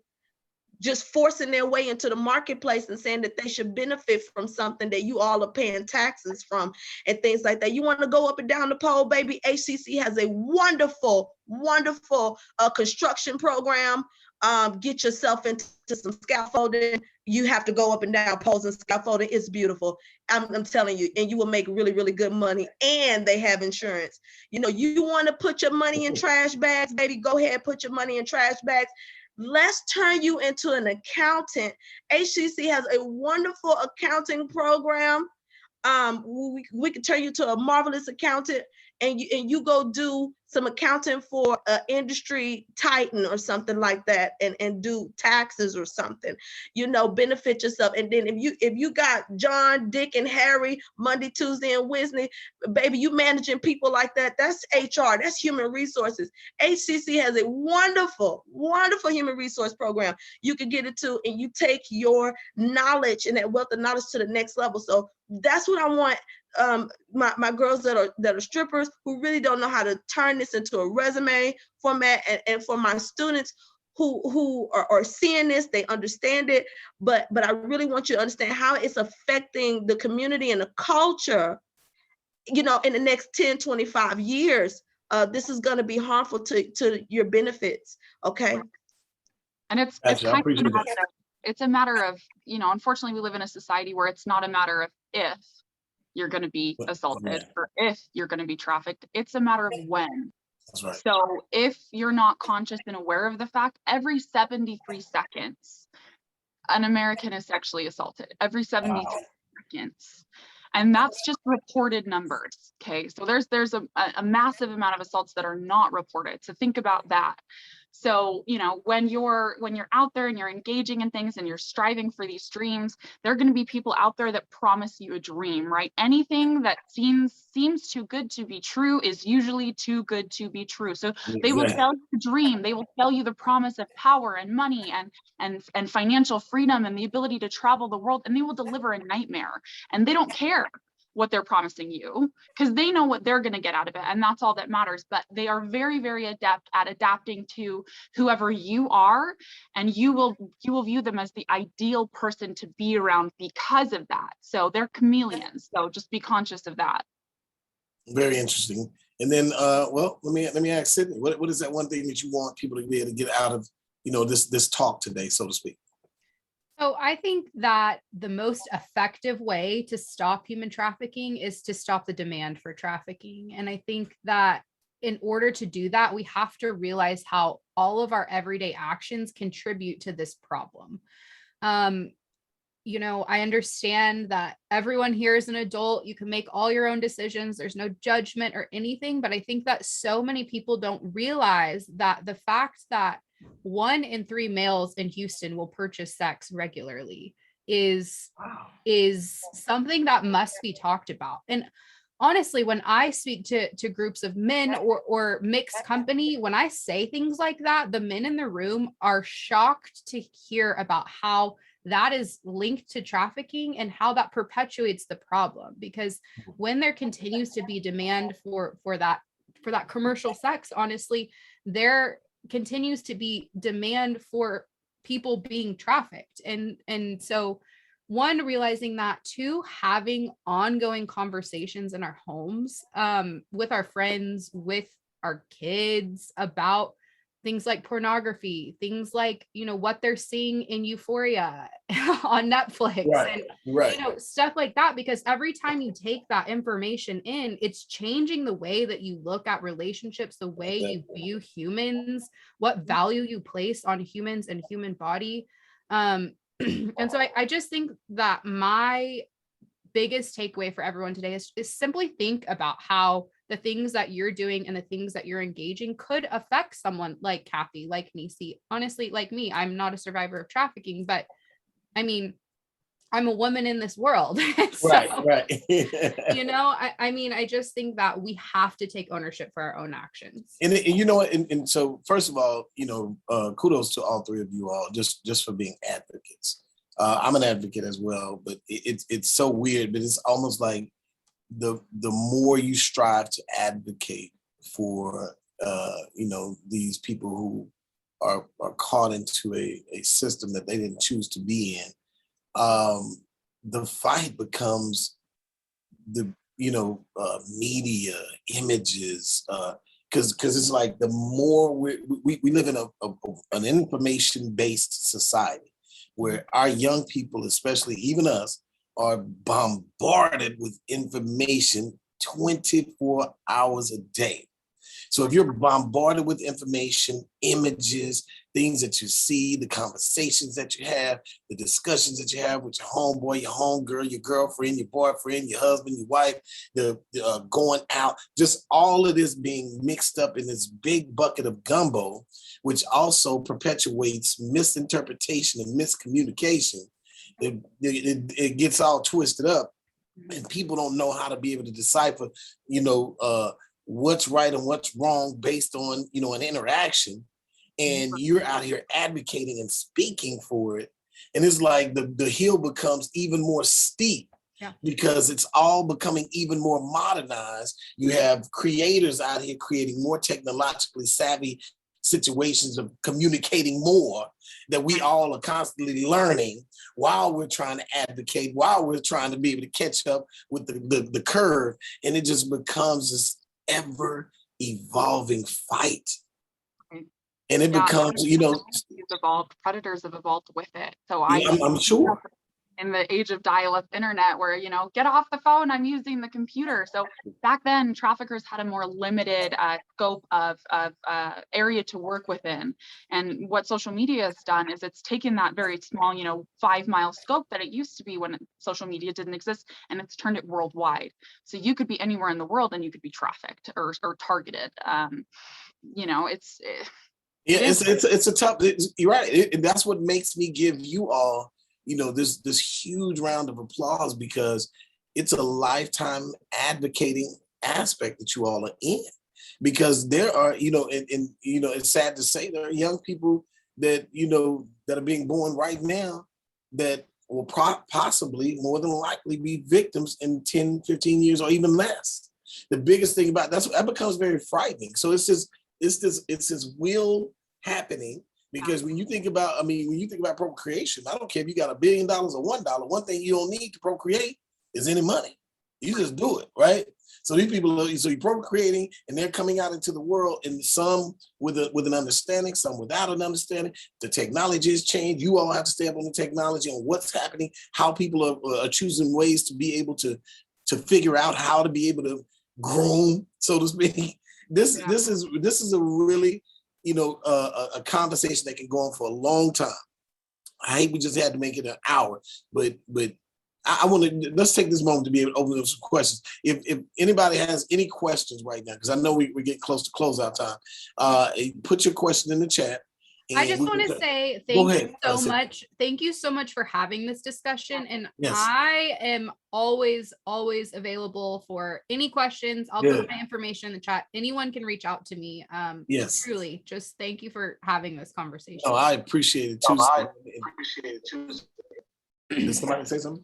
Speaker 5: just forcing their way into the marketplace and saying that they should benefit from something that you all are paying taxes from and things like that. You want to go up and down the pole, baby? HCC has a wonderful, wonderful construction program. Get yourself into some scaffolding. You have to go up and down poles and scaffolding. It's beautiful. I'm telling you, and you will make really, really good money. And they have insurance. You want to put your money in trash bags, baby? Go ahead, put your money in trash bags. Let's turn you into an accountant. HCC has a wonderful accounting program. We can turn you to a marvelous accountant, and you go do some accounting for an industry titan or something like that, and do taxes or something, benefit yourself. And then if you got John, Dick, and Harry Monday, Tuesday, and Wednesday, baby, you managing people like that, that's HR, that's human resources. HCC has a wonderful, wonderful human resource program you can get into, and you take your knowledge and that wealth of knowledge to the next level. So that's what I want my girls that are strippers who really don't know how to turn this into a resume format, and for my students who are seeing this, they understand it, but I really want you to understand how it's affecting the community and the culture, in the next 10, 25 years. This is going to be harmful to your benefits, okay?
Speaker 4: And it's a matter of, unfortunately, we live in a society where it's not a matter of if, you're going to be assaulted
Speaker 1: Yeah.
Speaker 4: or if you're going to be trafficked. It's a matter of when.
Speaker 1: That's right.
Speaker 4: So if you're not conscious and aware of the fact, every 73 seconds, an American is sexually assaulted. Every 73 seconds. And that's just reported numbers. Okay. So there's a massive amount of assaults that are not reported. So think about that. So, you know, when you're out there and you're engaging in things and you're striving for these dreams, there are going to be people out there that promise you a dream, right? Anything that seems too good to be true is usually too good to be true. So they will sell you a dream. They will sell you the promise of power and money and financial freedom and the ability to travel the world, and they will deliver a nightmare. And they don't care what they're promising you because they know what they're going to get out of it, and that's all that matters. But they are very, very adept at adapting to whoever you are, and you will view them as the ideal person to be around because of that. So they're chameleons. So just be conscious of that.
Speaker 1: Very interesting. And then, well, let me ask Sydney, what is that one thing that you want people to be able to get out of, you know, this talk today, so to speak?
Speaker 2: So I think that the most effective way to stop human trafficking is to stop the demand for trafficking. And I think that in order to do that, we have to realize how all of our everyday actions contribute to this problem. You know, I understand that everyone here is an adult. You can make all your own decisions. There's no judgment or anything. But I think that so many people don't realize that the fact that 1 in 3 males in Houston will purchase sex regularly is something that must be talked about. And honestly, when I speak to groups of men or mixed company, when I say things like that, the men in the room are shocked to hear about how that is linked to trafficking and how that perpetuates the problem. Because when there continues to be demand for that commercial sex, honestly, there continues to be demand for people being trafficked. And so, one, realizing that, 2, having ongoing conversations in our homes, with our friends, with our kids, about things like pornography, things like, you know, what they're seeing in Euphoria on Netflix, and you know, stuff like that. Because every time you take that information in, it's changing the way that you look at relationships, the way you view humans, what value you place on humans and human body. And so I just think that my biggest takeaway for everyone today is simply think about how the things that you're doing and the things that you're engaging could affect someone like Kathy, like Nisi. Honestly, like me, I'm not a survivor of trafficking, but I mean, I'm a woman in this world. So,
Speaker 1: right.
Speaker 2: You know, I mean, I just think that we have to take ownership for our own actions.
Speaker 1: And you know what? And so, first of all, you know, kudos to all 3 of you all just for being advocates. I'm an advocate as well, but it's so weird, but it's almost like the more you strive to advocate for you know, these people who are caught into a system that they didn't choose to be in, the fight becomes the, you know, media images, because it's like the more we live in an information-based society where our young people, especially even us, are bombarded with information 24 hours a day. So if you're bombarded with information, images, things that you see, the conversations that you have, the discussions that you have with your homeboy, your homegirl, your girlfriend, your boyfriend, your husband, your wife, the going out, just all of this being mixed up in this big bucket of gumbo, which also perpetuates misinterpretation and miscommunication. It gets all twisted up, and people don't know how to be able to decipher, you know, what's right and what's wrong based on, you know, an interaction. And you're out here advocating and speaking for it, and it's like the hill becomes even more steep.
Speaker 2: Yeah.
Speaker 1: Because it's all becoming even more modernized. You have creators out here creating more technologically savvy situations of communicating more, that we all are constantly learning while we're trying to advocate, while we're trying to be able to catch up with the curve. And it just becomes this ever evolving fight. And it becomes, you know,
Speaker 4: evolved, predators have evolved with it. So
Speaker 1: I'm sure.
Speaker 4: in the age of dial-up internet where, get off the phone, I'm using the computer. So back then, traffickers had a more limited scope of area to work within. And what social media has done is it's taken that very small, 5-mile scope that it used to be when social media didn't exist, and it's turned it worldwide. So you could be anywhere in the world and you could be trafficked or targeted.
Speaker 1: It's a tough. You're right, and that's what makes me give you all, this huge round of applause, because it's a lifetime advocating aspect that you all are in. Because there are, and it's sad to say, there are young people that that are being born right now that will possibly, more than likely, be victims in 10, 15 years or even less. The biggest thing about that becomes very frightening. So it's this will happening, because when you think about procreation, I don't care if you got $1 billion or $1. One thing you don't need to procreate is any money. You just do it, right? So these people you're procreating, and they're coming out into the world, and some with an understanding, some without an understanding. The technology has changed. You all have to stay up on the technology and what's happening, how people are choosing ways to be able to figure out how to be able to groom, so to speak. This is a really a conversation that can go on for a long time. I hate we just had to make it an hour, but I want to, let's take this moment to be able to open up some questions. If anybody has any questions right now, because I know we're getting close to closeout time, put your question in the chat.
Speaker 2: I just want to say thank you so much for having this discussion. And yes, I am always available for any questions. I'll put my information in the chat. Anyone can reach out to me. Yes, truly, just thank you for having this conversation.
Speaker 1: Oh, I appreciate it too. Did somebody say something?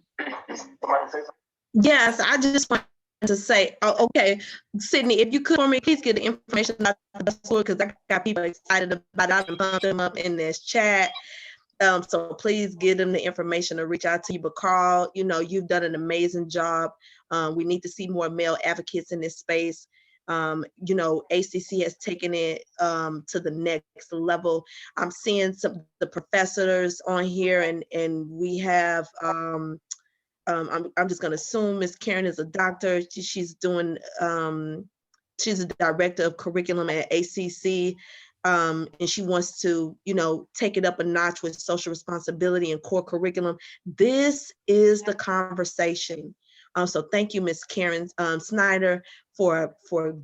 Speaker 5: Yes, I just want to say, okay, Sydney, if you could for me, please get the information about the school, because I got people excited about it. I can pump them up in this chat. So please give them the information to reach out to you. But Carl, you've done an amazing job. We need to see more male advocates in this space. ACC has taken it to the next level. I'm seeing the professors on here, and we have I'm just going to assume Miss Karen is a doctor. She's doing she's a director of curriculum at ACC, and she wants to take it up a notch with social responsibility and core curriculum. This is the conversation. So thank you, Miss Karen Snyder, for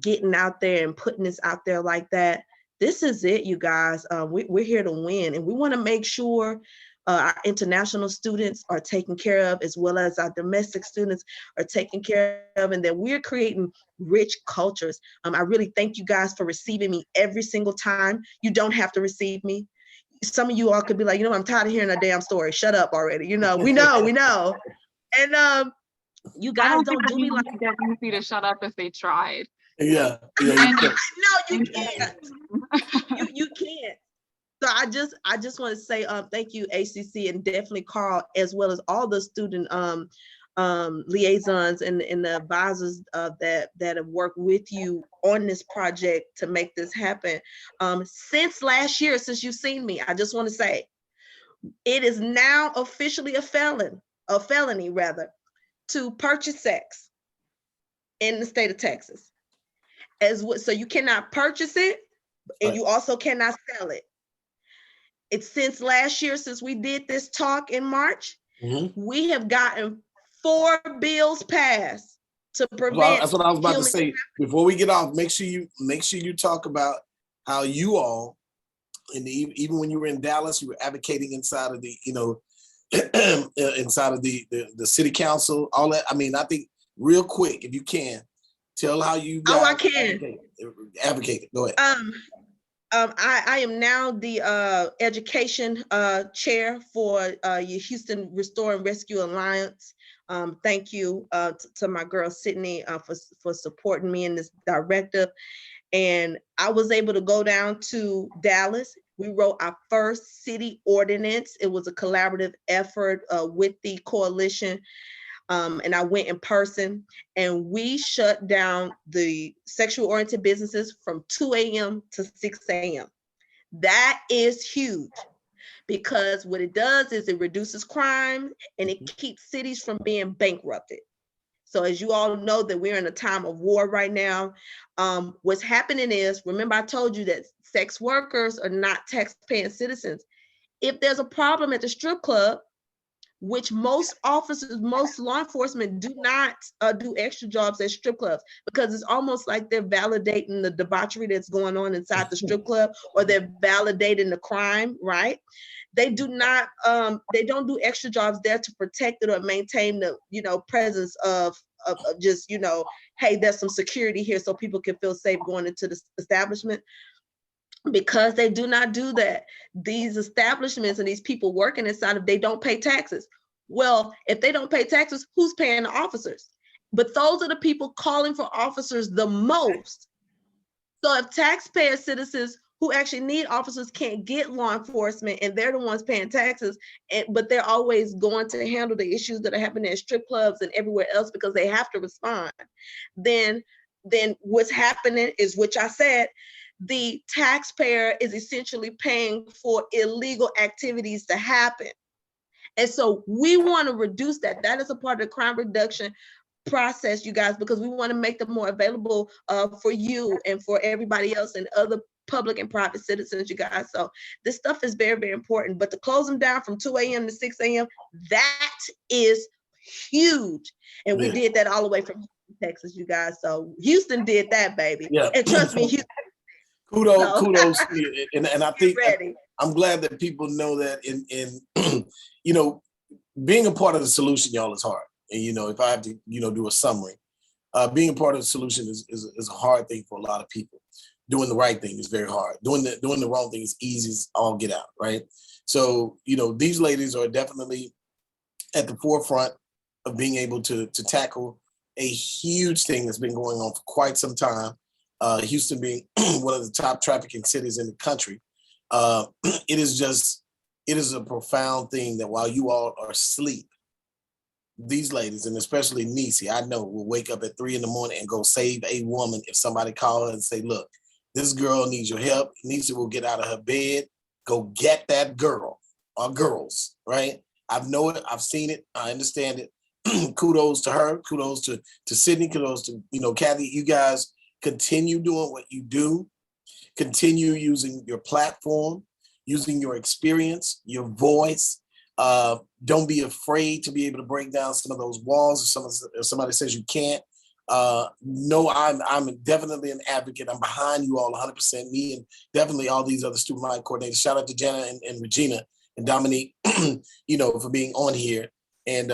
Speaker 5: getting out there and putting this out there like that. This is it, you guys. We're here to win, and we want to make sure our international students are taken care of, as well as our domestic students are taken care of, and that we're creating rich cultures. I really thank you guys for receiving me every single time. You don't have to receive me. Some of you all could be like, I'm tired of hearing a damn story. Shut up already. We know. And you guys don't do me like
Speaker 4: that. Easy to shut up if they tried.
Speaker 1: Yeah.
Speaker 5: No, you can't. You can't. So I just want to say thank you, ACC, and definitely Carl, as well as all the student liaisons and the advisors that have worked with you on this project to make this happen. Since last year, since you've seen me, I just want to say it is now officially a felony rather, to purchase sex in the state of Texas. So you cannot purchase it, and you also cannot sell it. It's since last year, since we did this talk in March, we have gotten 4 bills passed to prevent.
Speaker 1: That's what I was about to say. Before we get off, make sure you talk about how you all, and even when you were in Dallas, you were advocating inside of the inside of the city council, all that. I mean, I think real quick, if you can, tell how you guys
Speaker 5: I can
Speaker 1: advocate. Go ahead.
Speaker 5: I am now the education chair for your Houston Restore and Rescue Alliance. Thank you to my girl Sydney for supporting me in this directive. And I was able to go down to Dallas. We wrote our first city ordinance. It was a collaborative effort with the coalition. And I went in person, and we shut down the sexual oriented businesses from 2 a.m. to 6 a.m. That is huge, because what it does is it reduces crime and it keeps cities from being bankrupted. So as you all know that we're in a time of war right now, what's happening is, remember I told you that sex workers are not tax-paying citizens. If there's a problem at the strip club, which most officers, most law enforcement do not do extra jobs at strip clubs, because it's almost like they're validating the debauchery that's going on inside the strip club, or they're validating the crime, right? They do not, they don't do extra jobs there to protect it or maintain the, presence of just, hey, there's some security here so people can feel safe going into the establishment. Because they do not do that, these establishments and these people working inside of, they don't pay taxes. Well, if they don't pay taxes, who's paying the officers? But those are the people calling for officers the most. So if taxpayer citizens who actually need officers can't get law enforcement, and they're the ones paying taxes, but they're always going to handle the issues that are happening at strip clubs and everywhere else because they have to respond, then what's happening is, which I said, the taxpayer is essentially paying for illegal activities to happen. And so we want to reduce that. That is a part of the crime reduction process, you guys, because we want to make them more available for you and for everybody else and other public and private citizens, you guys. So this stuff is very, very important. But to close them down from 2 a.m. to 6 a.m., that is huge. And we did that all the way from Texas, you guys. So Houston did that, baby.
Speaker 1: Yeah.
Speaker 5: And trust me, Houston.
Speaker 1: Kudos to you. And I think I'm glad that people know that in being a part of the solution, y'all, is hard. And, if I have to, do a summary, being a part of the solution is a hard thing for a lot of people. Doing the right thing is very hard. Doing the wrong thing is easy as all get out, right? So, these ladies are definitely at the forefront of being able to tackle a huge thing that's been going on for quite some time. Houston being one of the top trafficking cities in the country. It is a profound thing that while you all are asleep, these ladies, and especially Niecy, I know, will wake up at 3 a.m. and go save a woman if somebody call her and say, look, this girl needs your help. Niecy will get out of her bed, go get that girl or girls, right? I know it, I've seen it, I understand it. Kudos to her, kudos to Sydney, kudos to, Kathy. You guys continue doing what you do, continue using your platform, using your experience, your voice. Don't be afraid to be able to break down some of those walls if somebody says you can't. No, I'm definitely an advocate. I'm behind you all 100%. Me and definitely all these other student line coordinators. Shout out to Jenna and Regina and Dominique, for being on here, and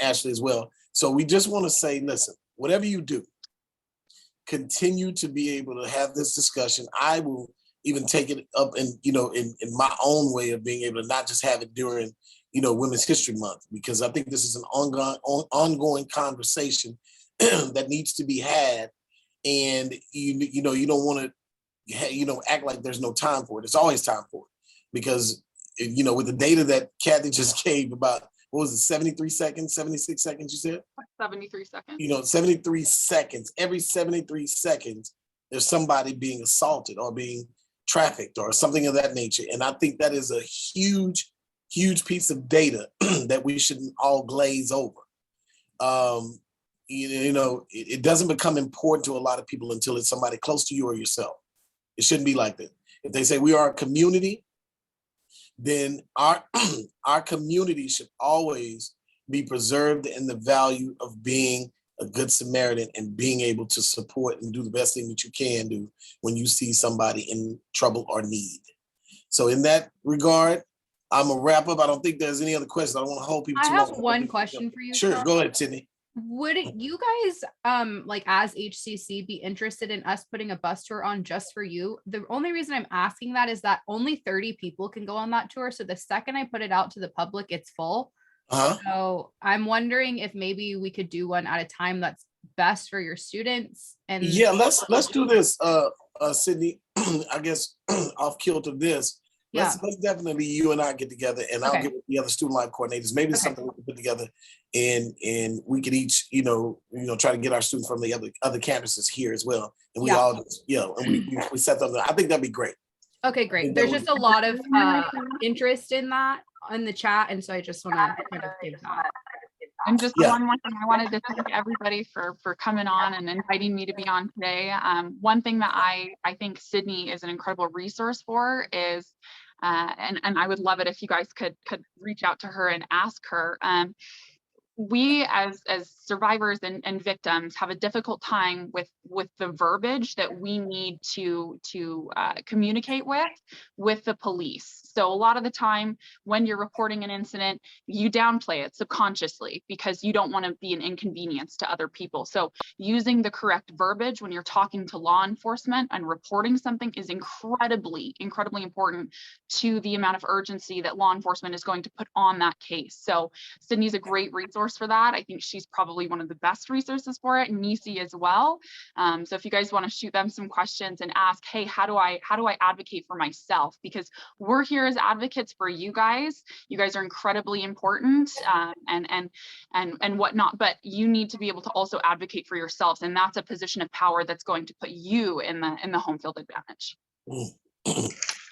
Speaker 1: Ashley as well. So we just want to say, listen, whatever you do, continue to be able to have this discussion. I will even take it up in my own way of being able to not just have it during, Women's History Month, because I think this is an ongoing conversation that needs to be had. And you don't want to act like there's no time for it. There's always time for it, because with the data that Kathy just gave about, what was it, 73 seconds, 76 seconds, you said?
Speaker 4: 73 seconds.
Speaker 1: 73 seconds. Every 73 seconds, there's somebody being assaulted or being trafficked or something of that nature. And I think that is a huge, huge piece of data that we shouldn't all glaze over. It doesn't become important to a lot of people until it's somebody close to you or yourself. It shouldn't be like that. If they say we are a community, then our community should always be preserved in the value of being a good Samaritan and being able to support and do the best thing that you can do when you see somebody in trouble or need. So in that regard, I'm a wrap up. I don't think there's any other questions. I don't want to hold people too long.
Speaker 2: I have one question for you.
Speaker 1: Sure,
Speaker 2: Charles.
Speaker 1: Go ahead, Sydney.
Speaker 2: Would you guys, as HCC, be interested in us putting a bus tour on just for you? The only reason I'm asking that is that only 30 people can go on that tour. So the second I put it out to the public, it's full. So I'm wondering if maybe we could do one at a time that's best for your students. And
Speaker 1: yeah, let's do this, Sydney. I guess off kilter this. Let's definitely, you and I get together, and I'll get with the other student life coordinators. Maybe something we can put together, and we could each, try to get our students from the other campuses here as well. And we all just, and we set them. I think that'd be great.
Speaker 2: Okay, great. There's just a lot of interest in that in the chat, and so I just want to kind of give that.
Speaker 4: And just one more thing, I wanted to thank everybody for coming on and inviting me to be on today. One thing that I think Sydney is an incredible resource for is, and I would love it if you guys could reach out to her and ask her. We as survivors and victims have a difficult time with the verbiage that we need to communicate with the police. So a lot of the time when you're reporting an incident, you downplay it subconsciously because you don't want to be an inconvenience to other people. So using the correct verbiage when you're talking to law enforcement and reporting something is incredibly important to the amount of urgency that law enforcement is going to put on that case. So Sydney's a great resource for that. I think she's probably one of the best resources for it, and Nisi as well. So if you guys want to shoot them some questions and ask, hey, how do I advocate for myself? Because we're here as advocates for you guys. You guys are incredibly important and whatnot, but you need to be able to also advocate for yourselves, and that's a position of power that's going to put you in the home field advantage.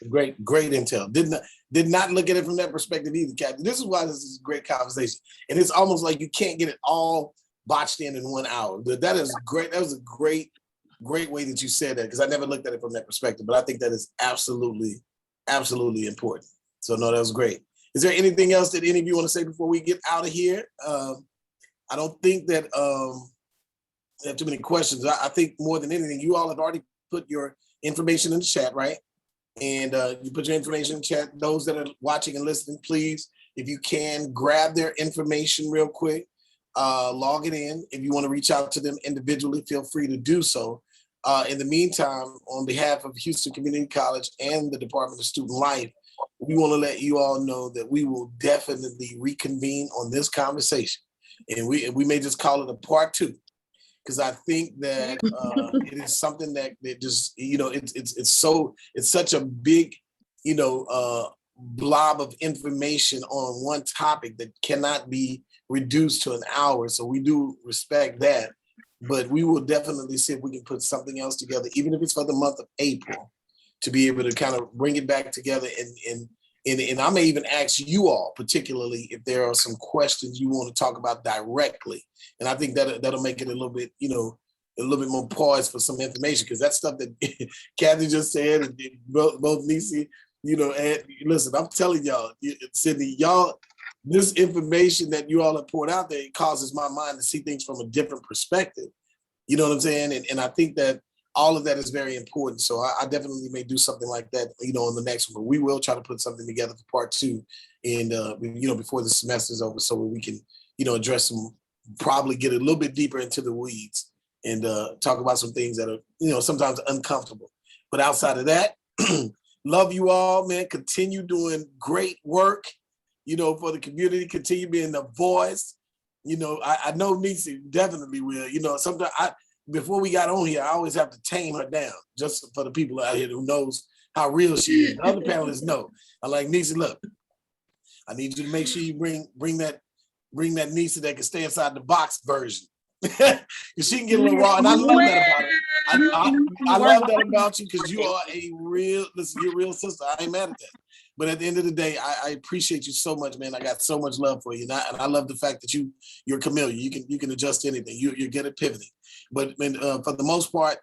Speaker 1: Great intel. Did not look at it from that perspective either, Captain. This is why this is a great conversation. And it's almost like you can't get it all botched in 1 hour. That is great. That was a great way that you said that, because I never looked at it from that perspective, but I think that is absolutely important. So no, that was great. Is there anything else that any of you want to say before we get out of here? I don't think that I have too many questions. I think more than anything, you all have already put your information in the chat, right? And you put your information in the chat. Those that are watching and listening, please, if you can, grab their information real quick, log it in. If you want to reach out to them individually, feel free to do so. In the meantime, on behalf of Houston Community College and the Department of Student Life, we want to let you all know that we will definitely reconvene on this conversation. And we may just call it a part 2. Because I think that it is something that just, it's such a big, blob of information on one topic that cannot be reduced to an hour. So we do respect that, but we will definitely see if we can put something else together, even if it's for the month of April, to be able to kind of bring it back together. And I may even ask you all, particularly if there are some questions you want to talk about directly. And I think that'll make it a little bit, a little bit more poised for some information, because that stuff that Kathy just said, and both Nisi, and listen, I'm telling y'all, Sydney, this information that you all have poured out there, it causes my mind to see things from a different perspective. You know what I'm saying? And I think that all of that is very important. So I definitely may do something like that, on the next one. But we will try to put something together for part 2, and before the semester is over, so we can, address some, probably get a little bit deeper into the weeds and talk about some things that are, sometimes uncomfortable. But outside of that, love you all, man. Continue doing great work, for the community. Continue being the voice. I know Nisi definitely will. Sometimes before we got on here, I always have to tame her down, just for the people out here who knows how real she is. The other panelists know. I like, Nisi, look, I need you to make sure you bring that Nisi that can stay inside the box version. Because she can get a little raw, and I love that about her. I love that about you, because you are you're a real sister. I ain't mad at that. But at the end of the day, I appreciate you so much, man. I got so much love for you, and I love the fact that you're a chameleon. You can adjust to anything. You're good at pivoting. But for the most part,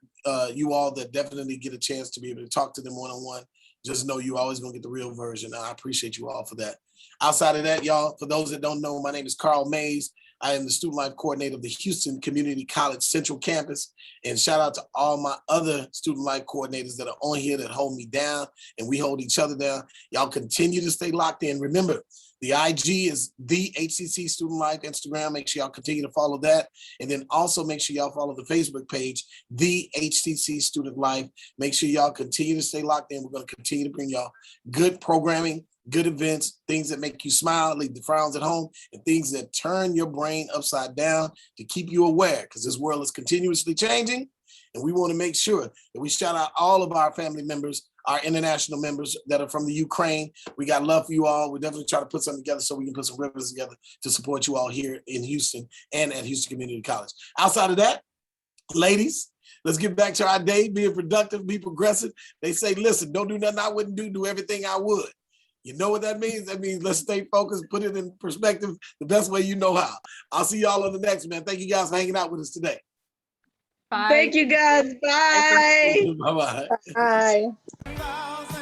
Speaker 1: you all that definitely get a chance to be able to talk to them one-on-one, just know you always gonna get the real version. I appreciate you all for that. Outside of that, y'all, for those that don't know, my name is Carl Mays. I am the Student Life Coordinator of the Houston Community College Central Campus. And shout out to all my other Student Life Coordinators that are on here that hold me down, and we hold each other down. Y'all continue to stay locked in. Remember, the IG is the HCC Student Life Instagram. Make sure y'all continue to follow that. And then also make sure y'all follow the Facebook page, the HCC Student Life. Make sure y'all continue to stay locked in. We're going to continue to bring y'all good programming, good events, things that make you smile, leave the frowns at home, and things that turn your brain upside down to keep you aware, because this world is continuously changing. And we want to make sure that we shout out all of our family members, our international members that are from the Ukraine. We got love for you all. We definitely try to put something together so we can put some ribbons together to support you all here in Houston and at Houston Community College. Outside of that, ladies, Let's get back to our day, being productive, be progressive. They say, listen, don't do nothing I wouldn't do everything I would. You know what that means? That means let's stay focused, put it in perspective the best way you know how. I'll see y'all on the next, man. Thank you guys for hanging out with us today.
Speaker 4: Bye.
Speaker 5: Thank you guys. Bye.
Speaker 1: Bye-bye.
Speaker 3: Bye.